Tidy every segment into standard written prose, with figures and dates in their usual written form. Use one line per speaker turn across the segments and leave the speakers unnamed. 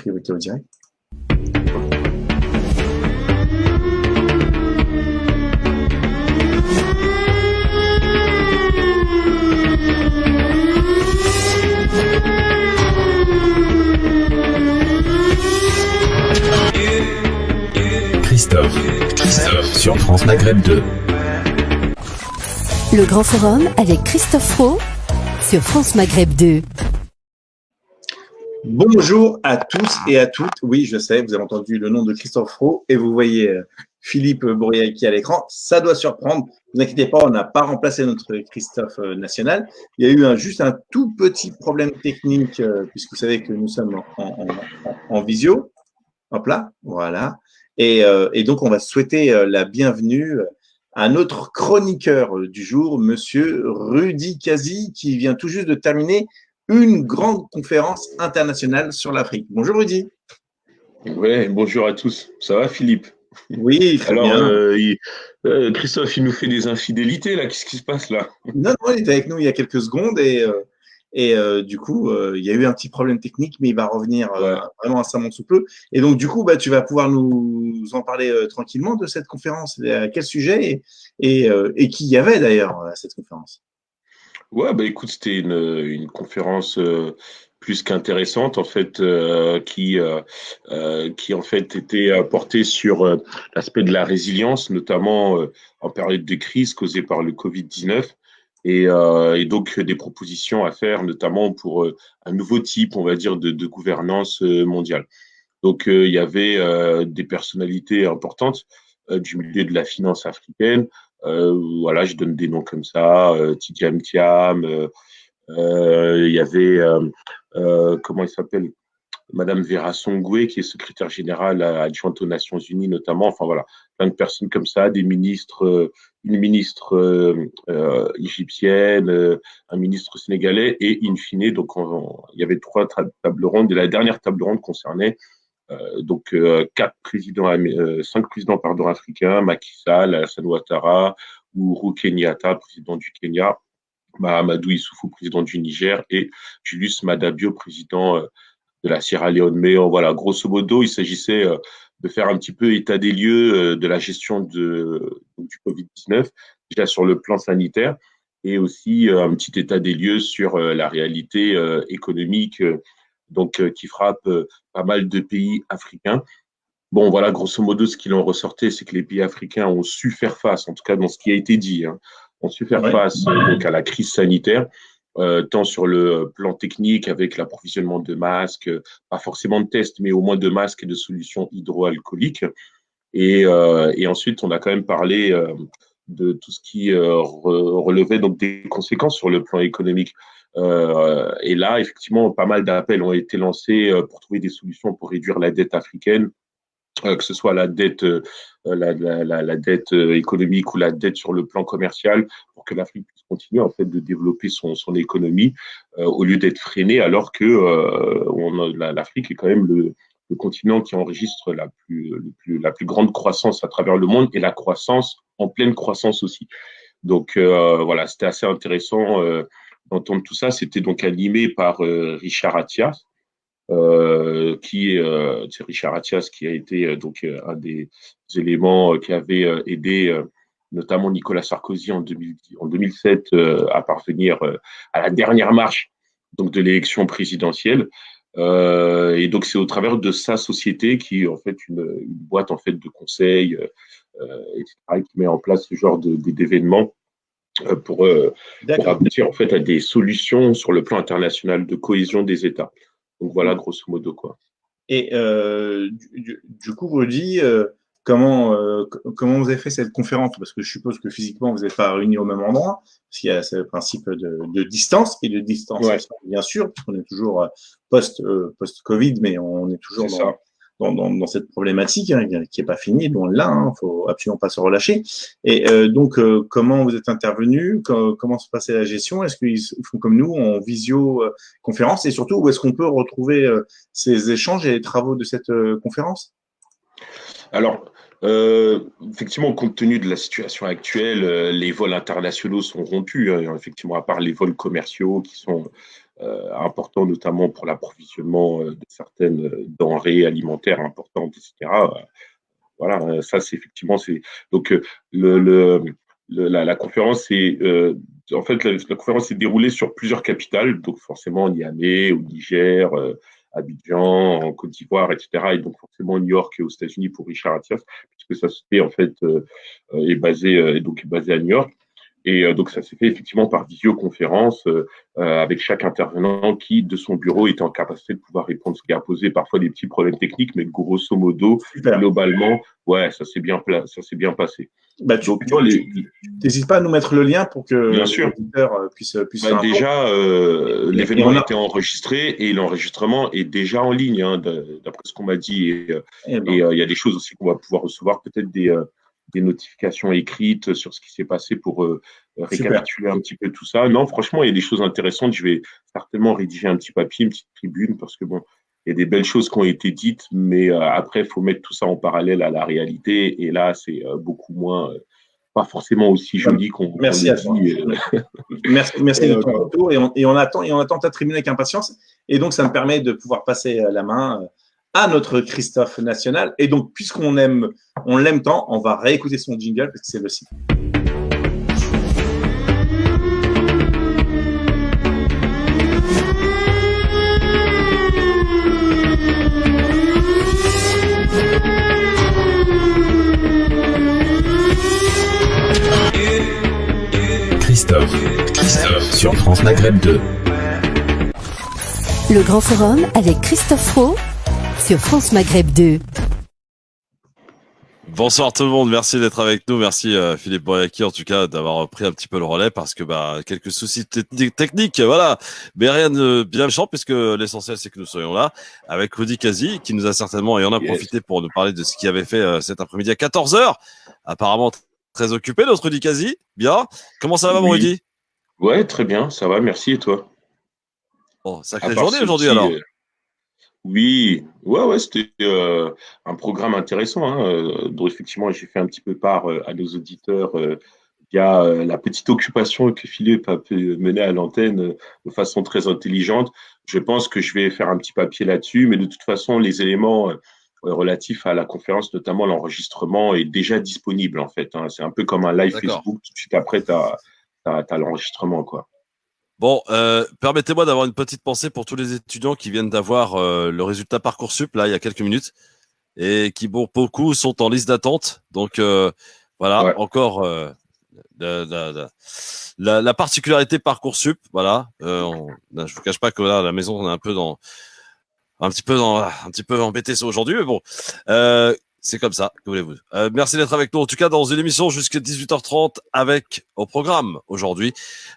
priorité au direct.
Christophe sur France Maghreb 2.
Le Grand Forum avec Christophe Fro sur France Maghreb 2.
Bonjour à tous et à toutes. Oui, je sais, vous avez entendu le nom de Christophe Fro et vous voyez Philippe Bourriel qui est à l'écran. Ça doit surprendre. Ne vous inquiétez pas, on n'a pas remplacé notre Christophe national. Il y a eu juste un tout petit problème technique puisque vous savez que nous sommes en visio. Hop là, voilà. Et donc, on va souhaiter la bienvenue à notre chroniqueur du jour, Monsieur Rudy Kazi, qui vient tout juste de terminer une grande conférence internationale sur l'Afrique. Bonjour Rudy.
Ouais, bonjour à tous. Ça va Philippe?
Oui, très bien.
Christophe, il nous fait des infidélités là. Qu'est-ce qui se passe là?
Non, il était avec nous il y a quelques secondes et du coup, il y a eu un petit problème technique, mais il va revenir vraiment incessamment sous peu. Et donc, du coup, tu vas pouvoir nous en parler tranquillement de cette conférence. À quel sujet et qui y avait d'ailleurs à cette conférence?
Ouais, écoute, c'était une conférence plus qu'intéressante en fait, qui en fait était portée sur l'aspect de la résilience, notamment en période de crise causée par le Covid-19. Et donc des propositions à faire, notamment pour un nouveau type, on va dire, de gouvernance mondiale. Donc il y avait des personnalités importantes du milieu de la finance africaine. Voilà, je donne des noms comme ça, Tidjane Thiam, il y avait, comment il s'appelle, Madame Vera Songwe, qui est secrétaire générale adjointe aux Nations Unies notamment. Enfin voilà, plein de personnes comme ça, des ministres, une ministre égyptienne, un ministre sénégalais, et in fine, donc il y avait trois tables rondes, et la dernière table ronde concernait cinq présidents africains, Macky Sall, Alassane Ouattara, Uhuru Kenyatta, président du Kenya, Mahamadou Issoufou, président du Niger, et Julius Maada Bio, président de la Sierra Leone. Mais voilà, grosso modo, il s'agissait de faire un petit peu état des lieux de la gestion du Covid-19, déjà sur le plan sanitaire, et aussi un petit état des lieux sur la réalité économique qui frappe pas mal de pays africains. Bon, voilà, grosso modo, ce qu'il en ressortait, c'est que les pays africains ont su faire face, en tout cas dans ce qui a été dit, ont su faire face donc à la crise sanitaire, tant sur le plan technique avec l'approvisionnement de masques, pas forcément de tests, mais au moins de masques et de solutions hydroalcooliques. Et ensuite, on a quand même parlé de tout ce qui relevait donc des conséquences sur le plan économique. Et là, effectivement, pas mal d'appels ont été lancés pour trouver des solutions pour réduire la dette africaine, que ce soit la dette, la dette économique ou la dette sur le plan commercial, pour que l'Afrique puisse continuer en fait de développer son économie au lieu d'être freinée, alors que l'Afrique est quand même le continent qui enregistre la plus grande croissance à travers le monde, et la croissance en pleine croissance aussi. Donc voilà, c'était assez intéressant d'entendre tout ça. C'était donc animé par Richard Attias, c'est Richard Attias qui a été un des éléments qui avait aidé notamment Nicolas Sarkozy en 2007 à parvenir à la dernière marche donc de l'élection présidentielle. Et donc c'est au travers de sa société, qui est en fait une boîte en fait de conseil, etc., qui met en place ce genre d'événements pour aboutir en fait à des solutions sur le plan international de cohésion des États. Donc voilà, grosso modo, quoi.
Et du coup, Rudy, comment vous avez fait cette conférence? Parce que je suppose que physiquement, vous n'êtes pas réunis au même endroit, parce qu'il y a ce principe de distance et de distanciation, bien sûr, puisqu'on est toujours post-Covid, mais on est toujours dans cette problématique qui n'est pas finie, loin de là, faut absolument pas se relâcher. Et donc, comment vous êtes intervenus? Comment se passait la gestion? Est-ce qu'ils font comme nous en visio-conférence? Et surtout, où est-ce qu'on peut retrouver ces échanges et les travaux de cette conférence?
Alors, effectivement, compte tenu de la situation actuelle, les vols internationaux sont rompus, effectivement, à part les vols commerciaux qui sont importants, notamment pour l'approvisionnement de certaines denrées alimentaires importantes, etc. Voilà, ça c'est effectivement c'est donc la conférence est en fait la conférence s'est déroulée sur plusieurs capitales, donc forcément Niamey, au Niger, Abidjan, en Côte d'Ivoire, etc. Et donc forcément New York et aux États-Unis pour Richard Attias, puisque ça se fait en fait est basé à New York. Et donc, ça s'est fait effectivement par visioconférence avec chaque intervenant qui, de son bureau, était en capacité de pouvoir répondre, ce qui a posé parfois des petits problèmes techniques, mais grosso modo,
Super.
globalement, ouais, ça s'est bien passé.
Bah,
Donc,
n'hésites pas à nous mettre le lien pour que
bien
les
sûr.
auditeurs puissent faire un tour.
Déjà, l'événement a été enregistré et l'enregistrement est déjà en ligne, hein, d'après ce qu'on m'a dit. Et il y a des choses aussi qu'on va pouvoir recevoir, peut-être des notifications écrites sur ce qui s'est passé pour récapituler un petit peu tout ça. Non, franchement, il y a des choses intéressantes. Je vais certainement rédiger un petit papier, une petite tribune, parce que bon, il y a des belles choses qui ont été dites, mais après, il faut mettre tout ça en parallèle à la réalité. Et là, c'est beaucoup moins, pas forcément aussi joli qu'on le dit.
Merci de ton retour. Et on attend ta tribune avec impatience. Et donc, ça me permet de pouvoir passer la main à notre Christophe national. Et donc, puisqu'on l'aime tant, on va réécouter son jingle parce que c'est le sien.
Christophe sur France Maghreb 2.
Le Grand Forum avec Christophe Roux sur France Maghreb 2.
Bonsoir tout le monde, merci d'être avec nous, merci Philippe Boyaki en tout cas d'avoir pris un petit peu le relais parce que quelques soucis techniques, voilà, mais rien de bien méchant puisque l'essentiel c'est que nous soyons là avec Rudy Kazi qui nous a certainement et en a profité pour nous parler de ce qu'il avait fait cet après-midi à 14h, apparemment très occupé notre Rudy Kazi, bien, comment ça va mon Rudy?
Ouais, très bien, ça va, merci et toi?
Bon, sacrée journée aujourd'hui alors.
Oui, ouais, c'était un programme intéressant, hein, dont effectivement j'ai fait un petit peu part à nos auditeurs via la petite occupation que Philippe a pu mener à l'antenne de façon très intelligente. Je pense que je vais faire un petit papier là-dessus, mais de toute façon, les éléments relatifs à la conférence, notamment l'enregistrement, est déjà disponible en fait. Hein. C'est un peu comme un live Facebook, tout de suite après, tu as l'enregistrement, quoi.
Bon, permettez-moi d'avoir une petite pensée pour tous les étudiants qui viennent d'avoir le résultat Parcoursup là il y a quelques minutes et qui beaucoup sont en liste d'attente. Donc voilà, ouais. Encore la particularité Parcoursup, voilà. Je vous cache pas que là la maison on est un petit peu embêté aujourd'hui, mais bon. C'est comme ça, que voulez-vous. Merci d'être avec nous, en tout cas, dans une émission jusqu'à 18h30 avec, au programme, aujourd'hui,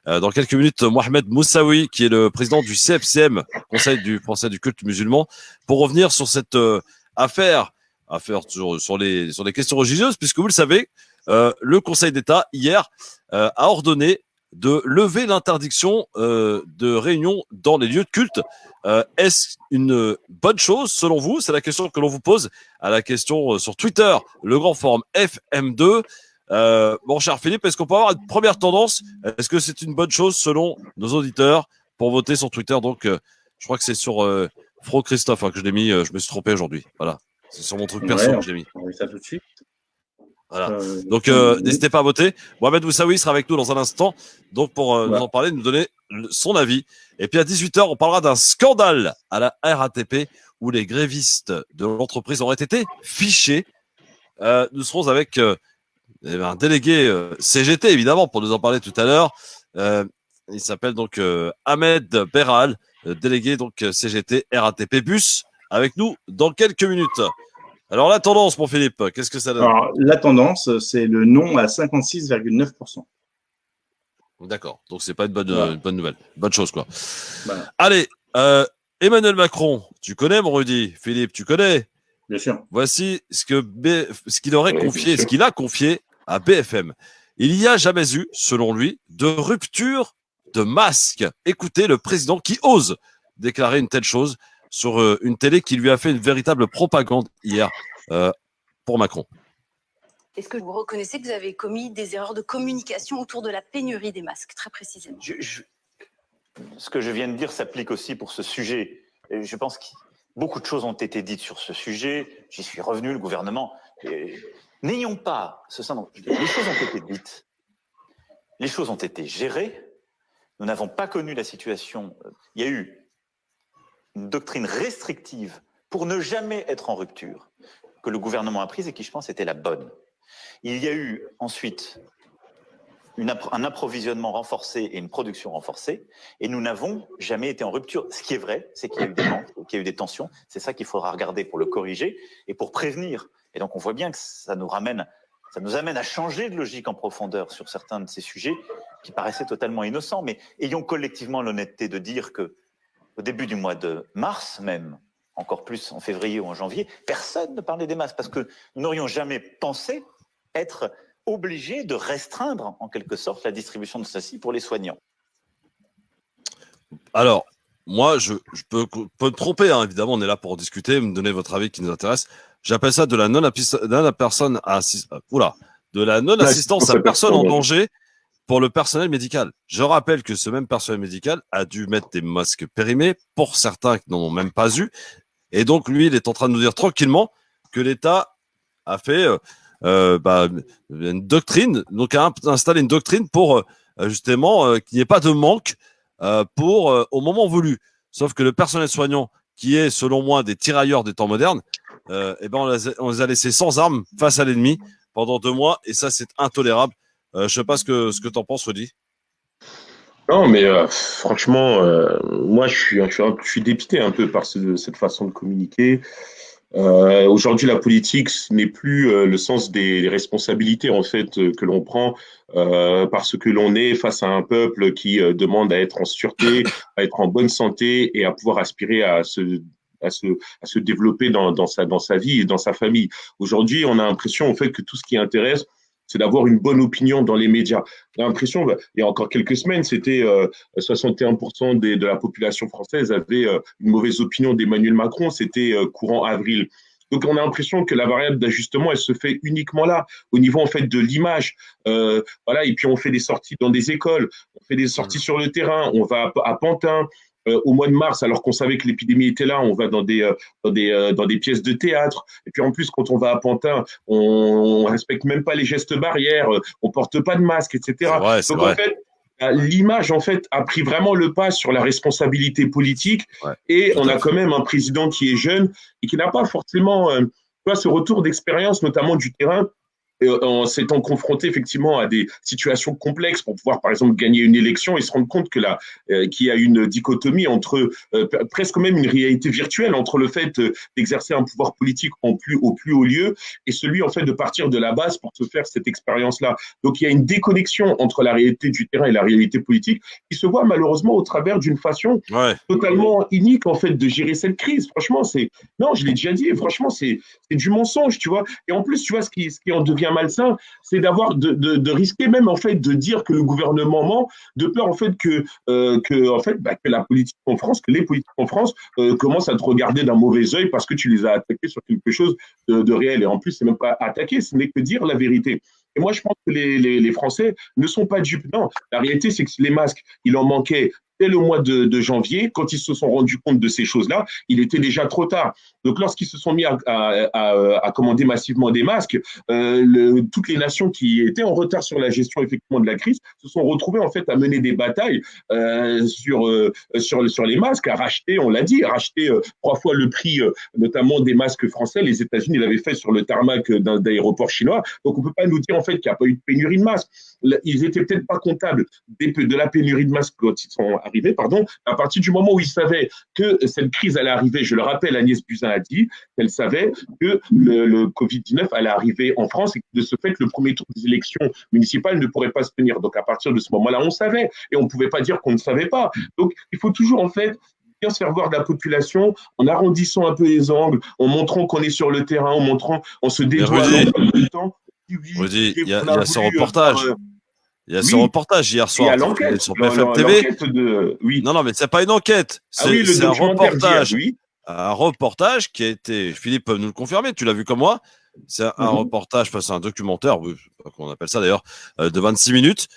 dans quelques minutes, Mohamed Moussaoui, qui est le président du CFCM, Conseil du Français du culte musulman, pour revenir sur cette affaire toujours sur les questions religieuses, puisque vous le savez, le Conseil d'État, hier, a ordonné de lever l'interdiction de réunion dans les lieux de culte. Est-ce une bonne chose selon vous? C'est la question que l'on vous pose à la question sur Twitter, le Grand Forum FM2. Mon cher Philippe, est-ce qu'on peut avoir une première tendance? Est-ce que c'est une bonne chose selon nos auditeurs pour voter sur Twitter? Donc, je crois que c'est sur Fro Christophe que je l'ai mis. Je me suis trompé aujourd'hui. Voilà, c'est sur mon truc perso que je l'ai mis.
On met ça tout de suite.
Voilà. Donc, n'hésitez pas à voter. Mohamed Moussaoui sera avec nous dans un instant. Donc, pour nous en parler, nous donner son avis. Et puis, à 18h, on parlera d'un scandale à la RATP où les grévistes de l'entreprise auraient été fichés. Nous serons avec un délégué CGT, évidemment, pour nous en parler tout à l'heure. Il s'appelle donc Ahmed Beral, délégué donc CGT RATP Bus, avec nous dans quelques minutes. Alors, la tendance, mon Philippe, qu'est-ce que ça donne?
Alors, la tendance, c'est le non à 56,9%.
D'accord. Donc, c'est pas une bonne nouvelle. Bonne chose, quoi.
Voilà.
Allez, Emmanuel Macron, tu connais, mon Rudy? Philippe, tu connais?
Bien sûr.
Voici ce qu'il aurait confié, ce qu'il a confié à BFM. Il n'y a jamais eu, selon lui, de rupture de masque. Écoutez le président qui ose déclarer une telle chose sur une télé qui lui a fait une véritable propagande hier pour Macron.
Est-ce que vous reconnaissez que vous avez commis des erreurs de communication autour de la pénurie des masques, très précisément?
ce que je viens de dire s'applique aussi pour ce sujet. Et je pense que beaucoup de choses ont été dites sur ce sujet. J'y suis revenu, le gouvernement. N'ayons pas ce syndrome. Les choses ont été dites. Les choses ont été gérées. Nous n'avons pas connu la situation. Il y a eu une doctrine restrictive pour ne jamais être en rupture que le gouvernement a prise et qui, je pense, était la bonne. Il y a eu ensuite un approvisionnement renforcé et une production renforcée, et nous n'avons jamais été en rupture. Ce qui est vrai, c'est qu'il y a eu des manques, qu'il y a eu des tensions. C'est ça qu'il faudra regarder pour le corriger et pour prévenir. Et donc, on voit bien que ça nous amène à changer de logique en profondeur sur certains de ces sujets qui paraissaient totalement innocents. Mais ayons collectivement l'honnêteté de dire que, au début du mois de mars même, encore plus en février ou en janvier, personne ne parlait des masques parce que nous n'aurions jamais pensé être obligés de restreindre en quelque sorte la distribution de ceci pour les soignants.
Alors, moi, je peux me tromper, hein, évidemment, on est là pour discuter, me donner votre avis qui nous intéresse. J'appelle ça de la non-assistance à personne en danger pour le personnel médical. Je rappelle que ce même personnel médical a dû mettre des masques périmés pour certains qui n'en ont même pas eu. Et donc, lui, il est en train de nous dire tranquillement que l'État a fait une doctrine, donc a installé une doctrine pour justement qu'il n'y ait pas de manque au moment voulu. Sauf que le personnel soignant, qui est selon moi des tirailleurs des temps modernes, on les a laissés sans armes face à l'ennemi pendant 2 mois, et ça, c'est intolérable. Je sais pas ce que t'en penses, Rudy.
Non, mais franchement, moi, je suis dépité un peu par cette façon de communiquer. Aujourd'hui, la politique, ce n'est plus le sens des responsabilités en fait que l'on prend parce que l'on est face à un peuple qui demande à être en sûreté, à être en bonne santé et à pouvoir aspirer à se développer dans sa vie et dans sa famille. Aujourd'hui, on a l'impression en fait que tout ce qui intéresse, c'est d'avoir une bonne opinion dans les médias. On a l'impression, il y a encore quelques semaines, c'était 61% de la population française avait une mauvaise opinion d'Emmanuel Macron, c'était courant avril. Donc, on a l'impression que la variable d'ajustement, elle se fait uniquement là, au niveau en fait de l'image. Voilà, et puis on fait des sorties dans des écoles, on fait des sorties sur le terrain, on va à Pantin. Au mois de mars, alors qu'on savait que l'épidémie était là, on va dans des pièces de théâtre. Et puis en plus, quand on va à Pantin, on respecte même pas les gestes barrières, on porte pas de masque, etc.
C'est vrai.
En fait, l'image en fait a pris vraiment le pas sur la responsabilité politique. Ouais, et on a quand même un président qui est jeune et qui n'a pas forcément ce retour d'expérience, notamment du terrain. En s'étant confronté effectivement à des situations complexes pour pouvoir par exemple gagner une élection et se rendre compte qu'il y a une dichotomie entre presque même une réalité virtuelle entre le fait d'exercer un pouvoir politique au plus haut lieu et celui en fait de partir de la base pour se faire cette expérience-là. Donc il y a une déconnexion entre la réalité du terrain et la réalité politique qui se voit malheureusement au travers d'une façon totalement inique en fait de gérer cette crise. Franchement, je l'ai déjà dit, franchement c'est du mensonge, tu vois. Et en plus, tu vois, ce qui en devient malsain, c'est d'avoir de risquer même en fait de dire que le gouvernement ment, de peur en fait que la politique en France, que les politiques en France commencent à te regarder d'un mauvais œil parce que tu les as attaqués sur quelque chose de réel. Et en plus, c'est même pas attaquer, ce n'est que dire la vérité. Et moi, je pense que les Français ne sont pas dupes. Non, la réalité, c'est que les masques, il en manquait dès le mois de janvier. Quand ils se sont rendus compte de ces choses-là, il était déjà trop tard. Donc, lorsqu'ils se sont mis à commander massivement des masques, toutes les nations qui étaient en retard sur la gestion effectivement de la crise se sont retrouvées en fait à mener des batailles sur les masques, à racheter, on l'a dit, 3 fois le prix, notamment des masques français. Les États-Unis l'avaient fait sur le tarmac d'aéroports chinois. Donc, on peut pas nous dire en fait qu'il n'y a pas eu de pénurie de masques. Ils étaient peut-être pas comptables de la pénurie de masques quand ils sont arrivés, à partir du moment où ils savaient que cette crise allait arriver. Je le rappelle, Agnès Buzyn a dit qu'elle savait que le Covid-19 allait arriver en France et que de ce fait, le premier tour des élections municipales ne pourrait pas se tenir. Donc, à partir de ce moment-là, on savait et on ne pouvait pas dire qu'on ne savait pas. Donc, il faut toujours, en fait, bien se faire voir de la population en arrondissant un peu les angles, en montrant qu'on est sur le terrain, en se dévoilant tout le temps.
Il y a ce reportage. Il y a ce reportage hier soir sur BFM TV. Non, mais c'est pas une enquête. C'est un reportage. Un reportage qui a été, Philippe peut nous le confirmer, tu l'as vu comme moi. C'est un reportage, c'est un documentaire, on appelle ça d'ailleurs, de 26 minutes,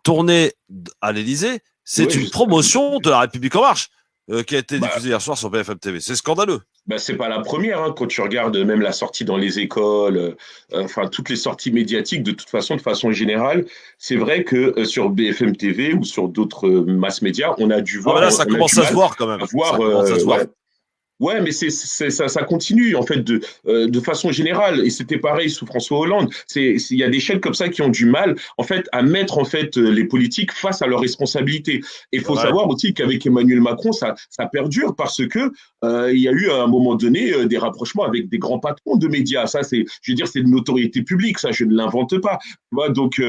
tourné à l'Élysée, C'est
Oui,
une promotion de La République En Marche qui a été diffusée hier soir sur BFM TV. C'est scandaleux.
C'est pas la première, hein, quand tu regardes même la sortie dans les écoles, enfin toutes les sorties médiatiques de toute façon, de façon générale, c'est vrai que sur BFM TV ou sur d'autres mass médias, on a dû
Ah,
voir,
mais là, ça commence à se voir quand même.
à voir,
Ça commence à se voir.
ouais. Ouais, mais ça continue en fait de façon générale, et c'était pareil sous François Hollande. Il y a des chaînes comme ça qui ont du mal en fait à mettre en fait les politiques face à leurs responsabilités. Et il faut
Ouais.
savoir aussi qu'avec Emmanuel Macron, ça perdure parce que il y a eu à un moment donné des rapprochements avec des grands patrons de médias. Ça, je veux dire, c'est de notoriété publique. Ça, je ne l'invente pas. Tu vois, donc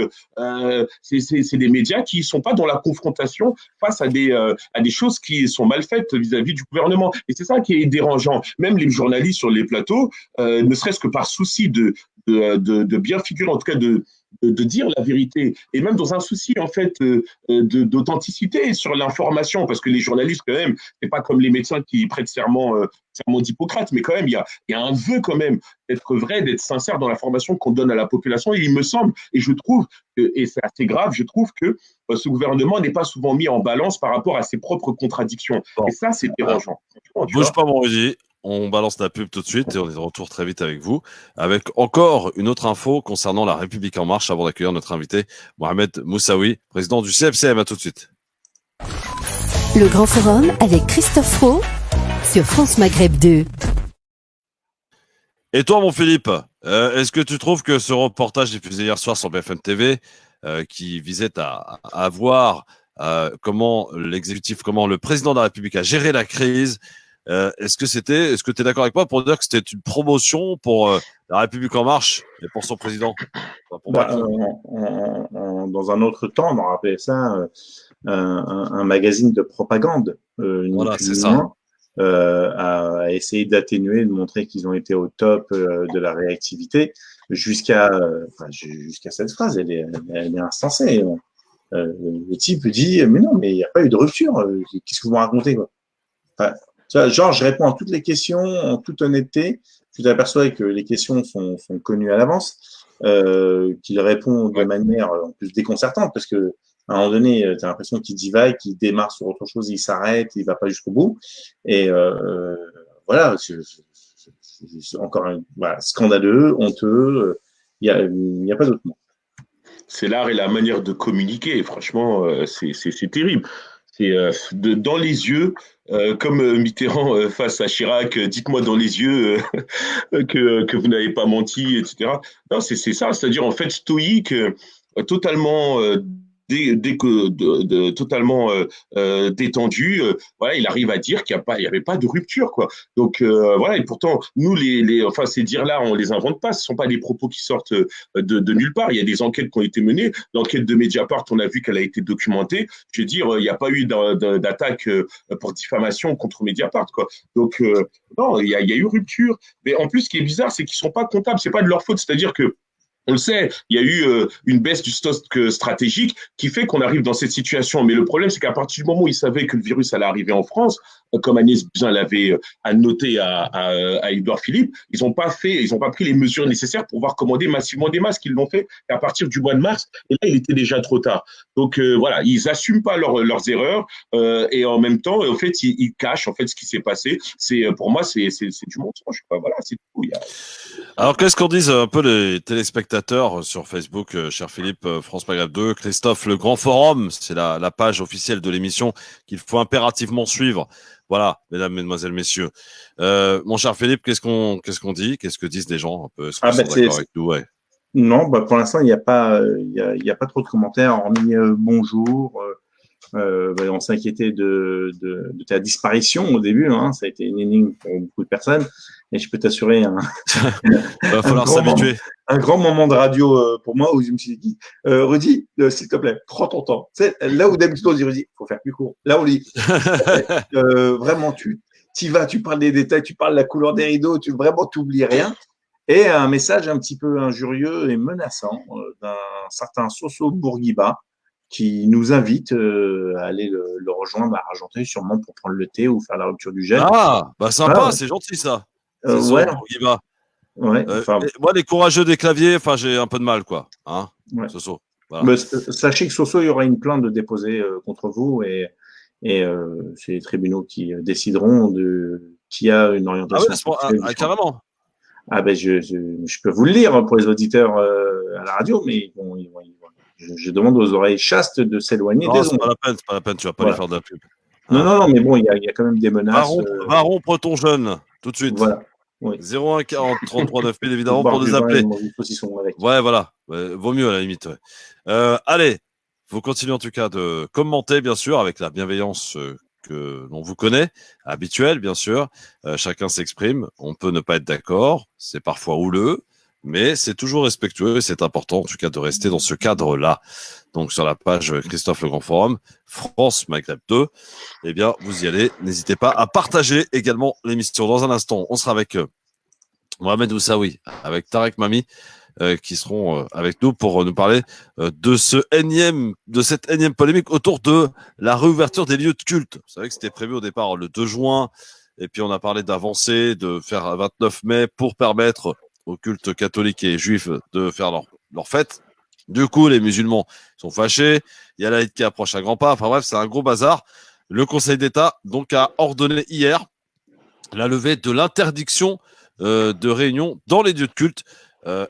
c'est des médias qui sont pas dans la confrontation face à des choses qui sont mal faites vis-à-vis du gouvernement. Et c'est ça qui est dérangeant. Même les journalistes sur les plateaux, ne serait-ce que par souci de bien figurer, en tout cas de dire la vérité, et même dans un souci en fait d'authenticité sur l'information, parce que les journalistes quand même, c'est pas comme les médecins qui prêtent serment d'Hippocrate, mais quand même il y a un vœu quand même d'être vrai, d'être sincère dans l'information qu'on donne à la population, et il me semble, et je trouve et c'est assez grave, je trouve que ce gouvernement n'est pas souvent mis en balance par rapport à ses propres contradictions.
Bon.
Et ça, c'est dérangeant.
Bouge pas, mon Rudy. On balance la pub tout de suite et on est de retour très vite avec vous, avec encore une autre info concernant La République En Marche avant d'accueillir notre invité, Mohamed Moussaoui, président du CFCM. À tout de suite.
Le Grand Forum avec Christophe Roux sur France Maghreb 2.
Et toi, mon Philippe, est-ce que tu trouves que ce reportage diffusé hier soir sur BFM TV, qui visait à voir comment le président de la République a géré la crise, est-ce que tu es d'accord avec moi pour dire que c'était une promotion pour La République En Marche et pour son président, pour
dans un autre temps, on aurait appelé ça un magazine de propagande.
Voilà, c'est ça.
À essayer d'atténuer, de montrer qu'ils ont été au top de la réactivité jusqu'à cette phrase. Elle est insensée. Le type dit mais non, mais il n'y a pas eu de rupture. Qu'est-ce que vous me racontez, quoi? Enfin, tu vois, genre, je réponds à toutes les questions en toute honnêteté. Tu t'aperçois que les questions sont connues à l'avance, qu'il répond de manière en plus déconcertante, parce que à un moment donné, tu as l'impression qu'il divague, qu'il démarre sur autre chose, il s'arrête, il va pas jusqu'au bout. Et voilà, c'est encore scandaleux, honteux. Il y a pas d'autre mot.
C'est l'art et la manière de communiquer. Et franchement, c'est terrible. C'est dans les yeux, comme Mitterrand face à Chirac, dites-moi dans les yeux que vous n'avez pas menti, etc. Non, c'est ça, c'est-à-dire en fait stoïque, totalement totalement détendu. Voilà, il arrive à dire qu'il y avait pas de rupture, quoi. Donc voilà, et pourtant nous enfin ces dires-là, on les invente pas. Ce sont pas des propos qui sortent de nulle part. Il y a des enquêtes qui ont été menées. L'enquête de Mediapart, on a vu qu'elle a été documentée. Je veux dire, il n'y a pas eu d'attaque pour diffamation contre Mediapart, quoi. Donc non, il y a eu rupture. Mais en plus, ce qui est bizarre, c'est qu'ils sont pas comptables. C'est pas de leur faute. C'est-à-dire que on le sait, il y a eu une baisse du stock stratégique qui fait qu'on arrive dans cette situation. Mais le problème, c'est qu'à partir du moment où ils savaient que le virus allait arriver en France, comme Agnès Buzyn l'avait annoté à Édouard Philippe, ils n'ont pas pris les mesures nécessaires pour pouvoir commander massivement des masques. Ils l'ont fait à partir du mois de mars. Et là, il était déjà trop tard. Donc voilà, ils n'assument pas leurs erreurs et en même temps, en fait, ils cachent en fait ce qui s'est passé. Pour moi, c'est du mensonge. Voilà, c'est tout.
Alors, qu'est-ce qu'en disent un peu les téléspectateurs sur Facebook, cher Philippe, France Maghreb 2, Christophe, le Grand Forum, c'est la page officielle de l'émission qu'il faut impérativement suivre. Voilà, mesdames, mesdemoiselles, messieurs. Mon cher Philippe, qu'est-ce qu'on dit? Qu'est-ce que disent les gens un peu? Est-ce qu'ils sont d'accord avec nous? Ouais.
Non, pour l'instant, il n'y a pas trop de commentaires, hormis bonjour. On s'inquiétait de ta disparition au début, hein. Ça a été une énigme pour beaucoup de personnes, et je peux t'assurer
va falloir s'habituer.
Un grand moment de radio pour moi où je me suis dit Rudy, s'il te plaît, prends ton temps. C'est là où d'habitude on dit Rudy, faut faire plus court. Là on dit vraiment tu y vas, tu parles des détails, tu parles de la couleur des rideaux, tu vraiment t'oublies rien. Et un message un petit peu injurieux et menaçant d'un certain Soso Bourguiba, qui nous invite à aller le rejoindre à Argenteuil, sûrement pour prendre le thé ou faire la rupture du gel.
Ah, bah sympa, c'est gentil ça.
Ouais.
Moi, les courageux des claviers, j'ai un peu de mal, quoi. Hein,
ouais.
Soso. Voilà.
Sachez que Soso, il y aura une plainte de déposée contre vous et c'est les tribunaux qui décideront de qui a une
Ah
orientation
oui,
sexuelle différente.
carrément.
Ah ben je peux vous le lire pour les auditeurs à la radio, mais bon, je demande aux oreilles chastes de s'éloigner
Non,
des
c'est pas
ondes.
la peine, c'est pas la peine, tu vas pas lui
Voilà.
faire de la pub.
Non,
Hein.
non, non, mais bon, il y a quand même des menaces.
Va rompre ton jeune, tout de suite.
Voilà. Oui.
01 40 33 9000,
Faut
évidemment,
boire
pour
du
nous
vin et
appeler.
manger du saucisson avec.
Ouais, voilà. Vaut mieux à la limite. Ouais. Allez, vous continuez en tout cas de commenter, bien sûr, avec la bienveillance que l'on vous connaît, habituelle, bien sûr. Chacun s'exprime. On peut ne pas être d'accord. C'est parfois houleux, mais c'est toujours respectueux et c'est important, en tout cas, de rester dans ce cadre-là. Donc, sur la page Christophe Le Grand Forum, France Maghreb 2, eh bien, vous y allez. N'hésitez pas à partager également l'émission. Dans un instant, on sera avec Mohamed Oussaoui, avec Tarek Mami, qui seront avec nous pour nous parler de cette énième polémique autour de la réouverture des lieux de culte. Vous savez que c'était prévu au départ le 2 juin, et puis on a parlé d'avancer, de faire un 29 mai pour permettre aux cultes catholiques et juifs de faire leur fête. Du coup, les musulmans sont fâchés, il y a l'Aïd qui approche à grands pas, enfin bref, c'est un gros bazar. Le Conseil d'État donc a ordonné hier la levée de l'interdiction de réunion dans les lieux de culte.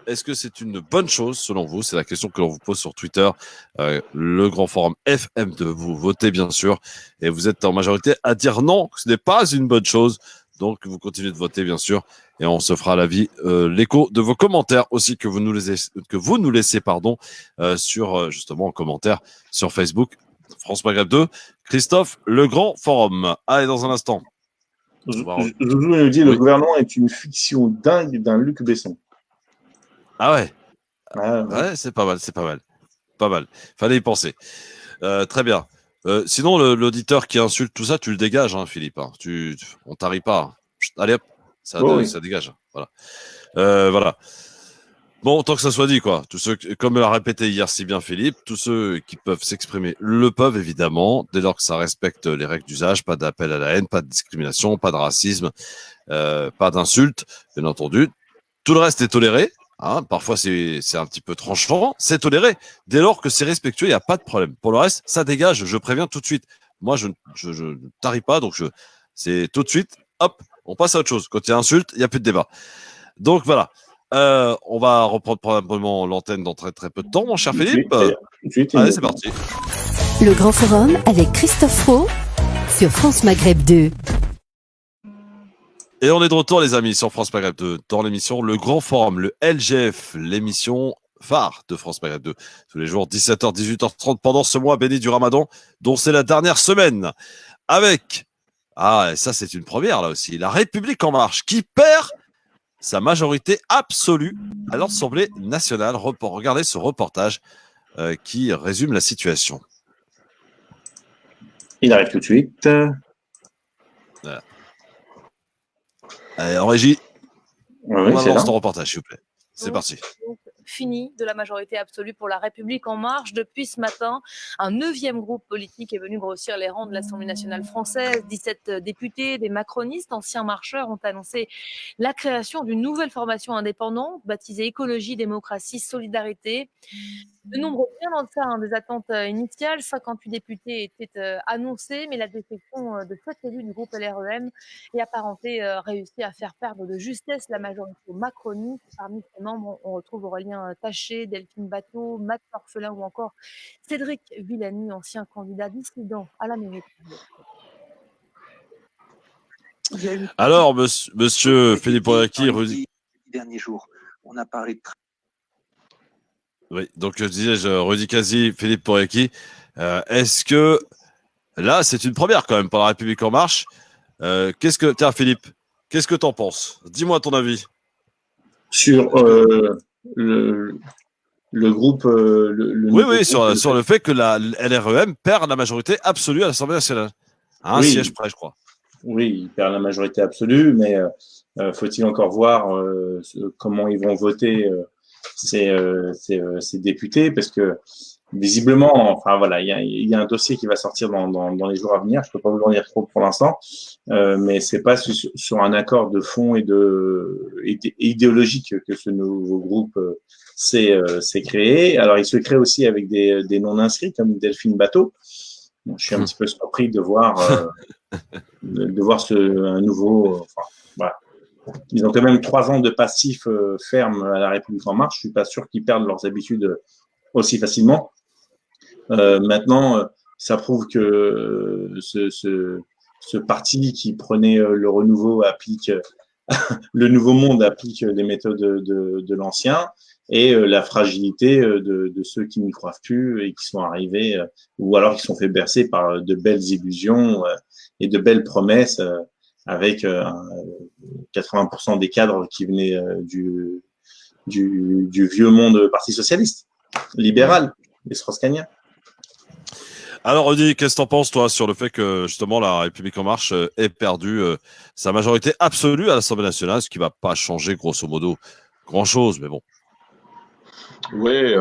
Est-ce que c'est une bonne chose selon vous? C'est la question que l'on vous pose sur Twitter. Le Grand Forum FM2. Vous votez bien sûr et vous êtes en majorité à dire non, ce n'est pas une bonne chose. Donc vous continuez de voter bien sûr et on se fera l'avis, l'écho de vos commentaires aussi que vous nous laissez sur justement en commentaire sur Facebook France Maghreb 2. Christophe, le Grand Forum. Allez, dans un instant.
Zouzou nous dit le gouvernement est une fiction dingue d'un Luc Besson.
Ah ouais.
Ah, ouais.
Ouais, c'est pas mal, c'est pas mal. Pas mal. Fallait y penser. Très bien. Sinon, l'auditeur qui insulte tout ça, tu le dégages, hein, Philippe. Hein. On t'arrive pas. Hein. Chut, allez hop, ça dégage. Voilà. Voilà. Bon, tant que ça soit dit, quoi. Tous ceux, comme l'a répété hier si bien Philippe, tous ceux qui peuvent s'exprimer le peuvent, évidemment, dès lors que ça respecte les règles d'usage, pas d'appel à la haine, pas de discrimination, pas de racisme, pas d'insultes, bien entendu. Tout le reste est toléré. Hein, parfois, c'est un petit peu tranchant. C'est toléré. Dès lors que c'est respectueux, il n'y a pas de problème. Pour le reste, ça dégage. Je préviens tout de suite. Moi, je ne tarie pas. Donc, c'est tout de suite. Hop, on passe à autre chose. Quand il y a insulte, il n'y a plus de débat. Donc, voilà. On va reprendre probablement l'antenne dans très, très peu de temps, mon cher Philippe.
Tout de suite,
allez, c'est parti.
Le Grand Forum avec Christophe Roux sur France Maghreb 2.
Et on est de retour, les amis, sur France Maghreb 2, dans l'émission Le Grand Forum, le LGF, l'émission phare de France Maghreb 2. Tous les jours, 17h, 18h30, pendant ce mois béni du Ramadan, dont c'est la dernière semaine. Avec, ça c'est une première là aussi, La République En Marche, qui perd sa majorité absolue à l'Assemblée nationale. Regardez ce reportage qui résume la situation.
Il arrive tout de suite.
Voilà. Allez, en régie,
Oui,
on
c'est
avance
là.
ton reportage, s'il vous plaît. C'est parti.
Donc, fini de la majorité absolue pour La République En Marche. Depuis ce matin, un 9e groupe politique est venu grossir les rangs de l'Assemblée nationale française. 17 députés, des macronistes, anciens marcheurs, ont annoncé la création d'une nouvelle formation indépendante baptisée Écologie, Démocratie, Solidarité. Le nombre bien en deçà des attentes initiales, 58 députés étaient annoncés, mais la défection de 7 élus du groupe LREM et apparenté réussit à faire perdre de justesse la majorité macroniste. Parmi ses membres, on retrouve Aurélien Taché, Delphine Batteau, Matt Orphelin ou encore Cédric Villani, ancien candidat dissident à la mairie.
Alors, monsieur Philippe Poirier,
derniers jours, on a parlé de...
Oui, donc je disais, Rudy Kazi, Philippe Poirier, est-ce que là, c'est une première quand même pour La République En Marche. Tiens, Philippe, qu'est-ce que t'en penses? Dis-moi ton avis.
Sur le groupe.
Oui, sur le fait que la LREM perd la majorité absolue à l'Assemblée nationale. À un siège près, je crois.
Oui, il perd la majorité absolue, mais faut-il encore voir comment ils vont voter ces députés, parce que visiblement, enfin voilà, il y a un dossier qui va sortir dans les jours à venir. Je peux pas vous en dire trop pour l'instant, mais c'est pas sur un accord de fond et idéologique que ce nouveau groupe s'est créé. Alors, il se crée aussi avec des non-inscrits comme Delphine Bateau. Bon, je suis un petit peu surpris de voir un nouveau. Enfin, voilà. Ils ont quand même 3 ans de passif ferme à la République en marche. Je suis pas sûr qu'ils perdent leurs habitudes aussi facilement. Maintenant, ça prouve que ce parti qui prenait le renouveau applique le nouveau monde applique des méthodes de l'ancien et la fragilité de ceux qui n'y croient plus et qui sont arrivés ou alors qui sont fait bercer par de belles illusions et de belles promesses avec 80% des cadres qui venaient du vieux monde Parti socialiste, libéral, les Strauss-Kahniens.
Alors, Rudy, qu'est-ce que t'en penses, toi, sur le fait que, justement, la République En Marche ait perdu sa majorité absolue à l'Assemblée nationale, ce qui va pas changer, grosso modo, grand-chose, mais bon.
Ouais,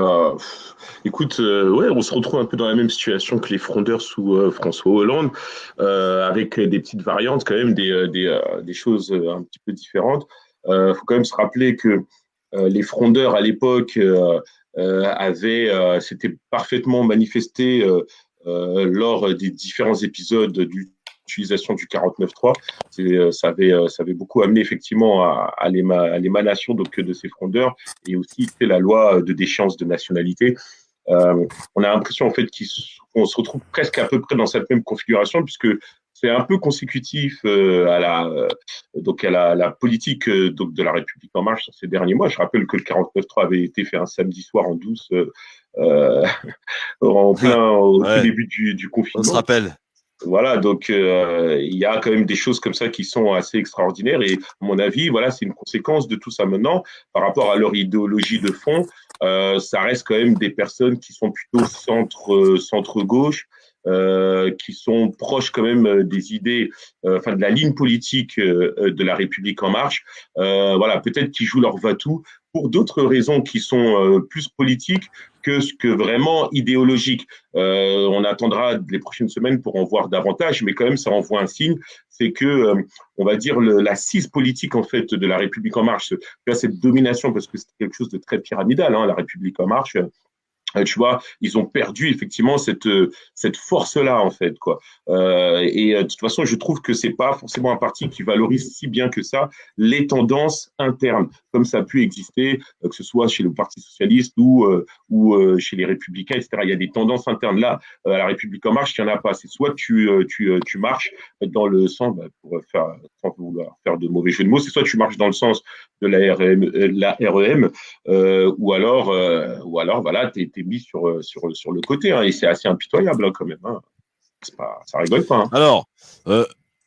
écoute, ouais, on se retrouve un peu dans la même situation que les frondeurs sous François Hollande, avec des petites variantes, quand même, des choses un petit peu différentes. Faut quand même se rappeler que les frondeurs, à l'époque, s'étaient parfaitement manifestés lors des différents épisodes d'utilisation du 49.3. Ça avait beaucoup amené effectivement à l'émanation donc de ces frondeurs et aussi c'est la loi de déchéance de nationalité. On a l'impression en fait qu'on se retrouve presque à peu près dans cette même configuration puisque c'est un peu consécutif donc à la politique donc de la République En Marche sur ces derniers mois. Je rappelle que le 49.3 avait été fait un samedi soir en douce au tout début du confinement.
On se rappelle.
Voilà, donc il y a quand même des choses comme ça qui sont assez extraordinaires et à mon avis, voilà, c'est une conséquence de tout ça maintenant par rapport à leur idéologie de fond. Ça reste quand même des personnes qui sont plutôt centre-gauche, qui sont proches quand même des idées, enfin de la ligne politique de la République En Marche. Voilà, peut-être qu'ils jouent leur va-tout pour d'autres raisons qui sont plus politiques que vraiment idéologiques. On attendra les prochaines semaines pour en voir davantage, mais quand même, ça envoie un signe, c'est que, on va dire, l'assise politique en fait de la République En Marche, cette domination, parce que c'est quelque chose de très pyramidal, hein, la République En Marche. Tu vois, ils ont perdu effectivement cette force-là en fait, quoi. De toute façon, je trouve que c'est pas forcément un parti qui valorise si bien que ça les tendances internes, comme ça a pu exister, que ce soit chez le Parti socialiste ou chez les Républicains, etc. Il y a des tendances internes là. À la République En Marche, il y en a pas. C'est soit tu marches dans le sens, pour faire sans vouloir faire de mauvais jeux de mots, c'est soit tu marches dans le sens de la REM, ou alors voilà, t'es mis sur le côté, hein, et c'est assez impitoyable hein, quand même. Hein. Ça rigole pas. Hein.
Alors,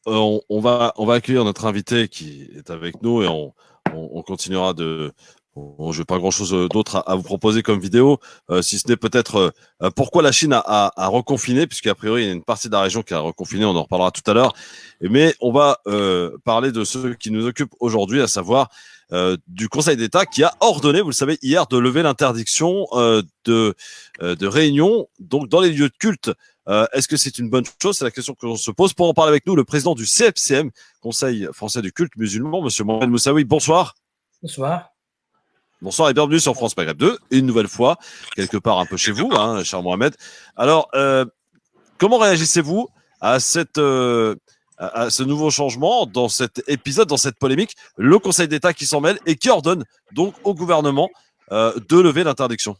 on va accueillir notre invité qui est avec nous et on continuera de. Je n'ai pas grand-chose d'autre à vous proposer comme vidéo, si ce n'est peut-être pourquoi la Chine a reconfiné, puisqu'à priori il y a une partie de la région qui a reconfiné, on en reparlera tout à l'heure. Mais on va parler de ceux qui nous occupent aujourd'hui, à savoir du Conseil d'État qui a ordonné, vous le savez, hier, de lever l'interdiction de réunion donc dans les lieux de culte. Est-ce que c'est une bonne chose? C'est la question que l'on se pose. Pour en parler avec nous, le président du CFCM, Conseil français du culte musulman, monsieur Mohamed Moussaoui. Bonsoir.
Bonsoir.
Bonsoir et bienvenue sur France Maghreb 2. Et une nouvelle fois, quelque part un peu chez vous, hein, cher Mohamed. Alors, comment réagissez-vous à ce nouveau changement, dans cet épisode, dans cette polémique, le Conseil d'État qui s'en mêle et qui ordonne donc au gouvernement de lever l'interdiction?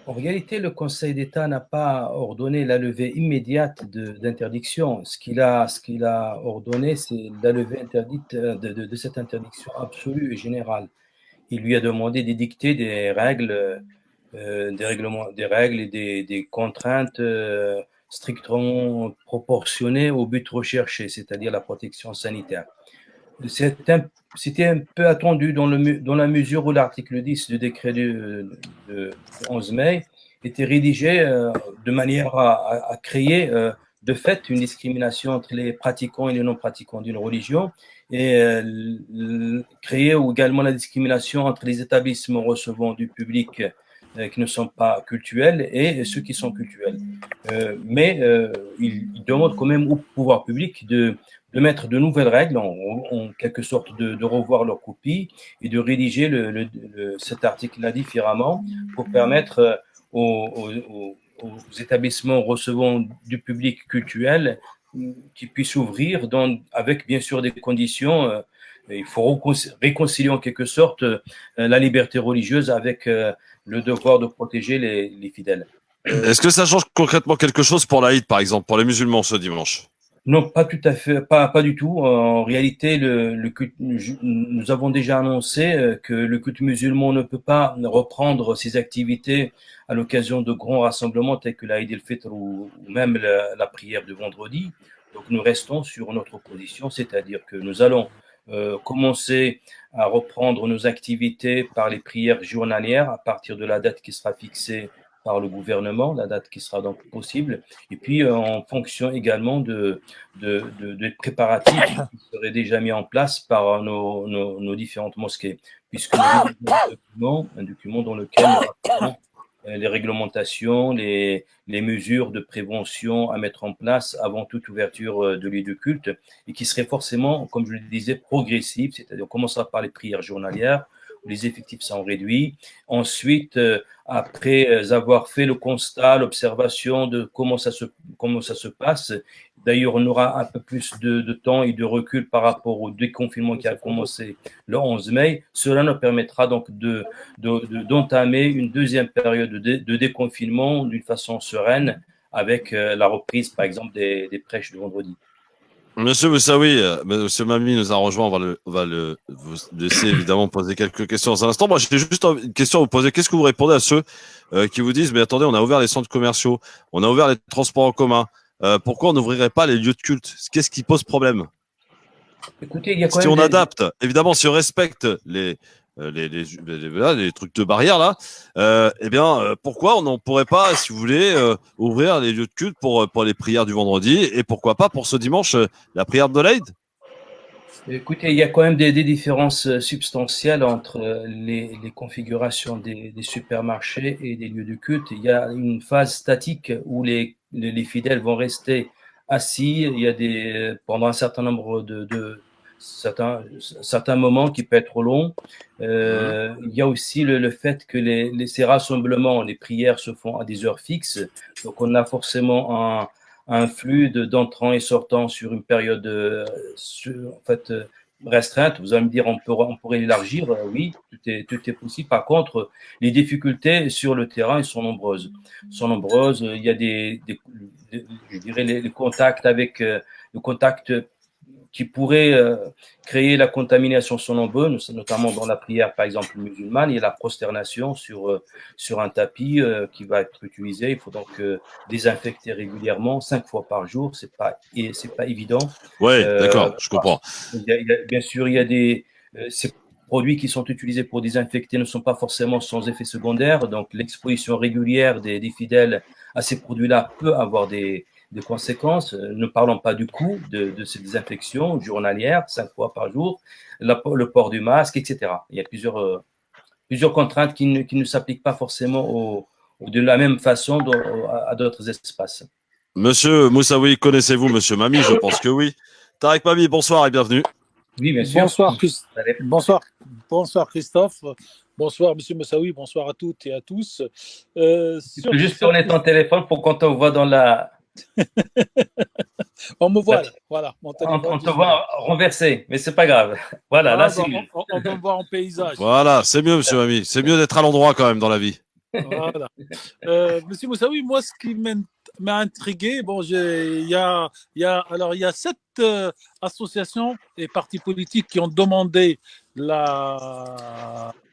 En réalité, le Conseil d'État n'a pas ordonné la levée immédiate d'interdiction. Ce qu'il a ordonné, c'est la levée de cette interdiction absolue et générale. Il lui a demandé d'édicter des règles, des règles et des contraintes strictement proportionnées au but recherché, c'est-à-dire la protection sanitaire. C'était un peu attendu dans la mesure où l'article 10 du décret du 11 mai était rédigé de manière à créer de fait une discrimination entre les pratiquants et les non-pratiquants d'une religion et créer également la discrimination entre les établissements recevant du public qui ne sont pas cultuels et ceux qui sont cultuels. Mais il demande quand même au pouvoir public de mettre de nouvelles règles, en quelque sorte de revoir leur copie et de rédiger cet article-là différemment pour permettre aux établissements recevant du public culturel qui puissent ouvrir avec bien sûr des conditions. Il faut réconcilier en quelque sorte la liberté religieuse avec le devoir de protéger les fidèles.
Est-ce que ça change concrètement quelque chose pour l'Aïd, par exemple, pour les musulmans ce dimanche?
Non, pas tout à fait, pas du tout. En réalité, le culte, nous avons déjà annoncé que le culte musulman ne peut pas reprendre ses activités à l'occasion de grands rassemblements tels que l'Aïd el-Fitr ou même la prière de vendredi. Donc, nous restons sur notre position, c'est-à-dire que nous allons commencer à reprendre nos activités par les prières journalières à partir de la date qui sera fixée par le gouvernement, la date qui sera donc possible, et puis en fonction également de préparatifs qui seraient déjà mis en place par nos différentes mosquées, puisque nous avons un document dans lequel nous rappelons les réglementations, les mesures de prévention à mettre en place avant toute ouverture de lieux de culte, et qui serait forcément, comme je le disais, progressif, c'est-à-dire on commencera par les prières journalières, où les effectifs sont réduits. Ensuite, après avoir fait le constat, l'observation de comment ça se passe, d'ailleurs, on aura un peu plus de temps et de recul par rapport au déconfinement qui a commencé le 11 mai. Cela nous permettra donc d'entamer une deuxième période de déconfinement d'une façon sereine avec la reprise, par exemple, des prêches de vendredi.
Monsieur Moussaoui, Monsieur Mami nous a rejoint. On va vous laisser évidemment poser quelques questions dans un instant. Moi, j'ai juste une question à vous poser. Qu'est-ce que vous répondez à ceux qui vous disent, mais attendez, on a ouvert les centres commerciaux, on a ouvert les transports en commun. Pourquoi on n'ouvrirait pas les lieux de culte? Qu'est-ce qui pose problème?
Écoutez, il y a quand
si
même
on adapte, évidemment, si on respecte les trucs de barrière là, pourquoi on n'en pourrait pas, si vous voulez, ouvrir les lieux de culte pour les prières du vendredi et pourquoi pas pour ce dimanche la prière de l'Aïd?
Écoutez, il y a quand même des différences substantielles entre les configurations des supermarchés et des lieux de culte. Il y a une phase statique où les fidèles vont rester assis. Il y a pendant un certain nombre certains moments qui peuvent être longs. Il y a aussi le fait que ces rassemblements, les prières se font à des heures fixes. Donc, on a forcément un flux d'entrants et sortants sur une période restreinte. Vous allez me dire, on pourrait élargir. Oui, tout est possible. Par contre, les difficultés sur le terrain, elles sont nombreuses. Il y a je dirais, les contacts avec le contact qui pourraient créer la contamination sont nombreux, notamment dans la prière, par exemple, musulmane. Il y a la prosternation sur un tapis qui va être utilisé. Il faut donc désinfecter régulièrement, 5 fois par jour. C'est pas évident.
Oui, d'accord, je comprends.
Bien sûr, il y a ces produits qui sont utilisés pour désinfecter ne sont pas forcément sans effet secondaire. Donc, l'exposition régulière des fidèles à ces produits-là peut avoir des conséquences. Ne parlons pas du coût de ces désinfections journalières, 5 fois par jour, le port du masque, etc. Il y a plusieurs contraintes qui ne s'appliquent pas forcément de la même façon à d'autres espaces.
Monsieur Moussaoui, connaissez-vous Monsieur Mami? Je pense que oui. Tarek Mami, bonsoir et bienvenue.
Oui, bien sûr.
Bonsoir Christophe. Bonsoir Monsieur Moussaoui, bonsoir à toutes et à tous.
Juste tourner ton téléphone pour qu'on te voit dans la...
On me voit là, voilà.
On te voit renversé, mais c'est pas grave. Voilà, là c'est mieux.
On me voit en paysage.
Voilà, c'est mieux Monsieur Mami. C'est mieux d'être à l'endroit quand même dans la vie.
Voilà. Monsieur Moussaoui, moi ce qui m'a intrigué, il y a 7 associations et partis politiques qui ont demandé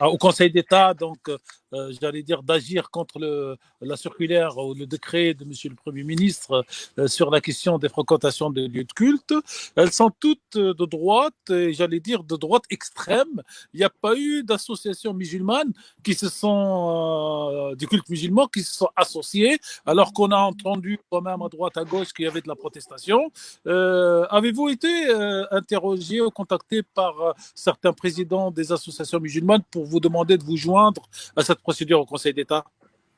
au Conseil d'État, donc j'allais dire d'agir contre la circulaire ou le décret de Monsieur le Premier ministre sur la question des fréquentations des lieux de culte. Elles sont toutes de droite, et j'allais dire de droite extrême. Il n'y a pas eu d'associations musulmanes qui se sont du culte musulman qui se sont associées, alors qu'on a entendu quand même à droite à gauche qu'il y avait de la protestation. Avez-vous été interrogé ou contacté par certains présidents des associations musulmanes pour vous demander de vous joindre à cette procédure au Conseil d'État?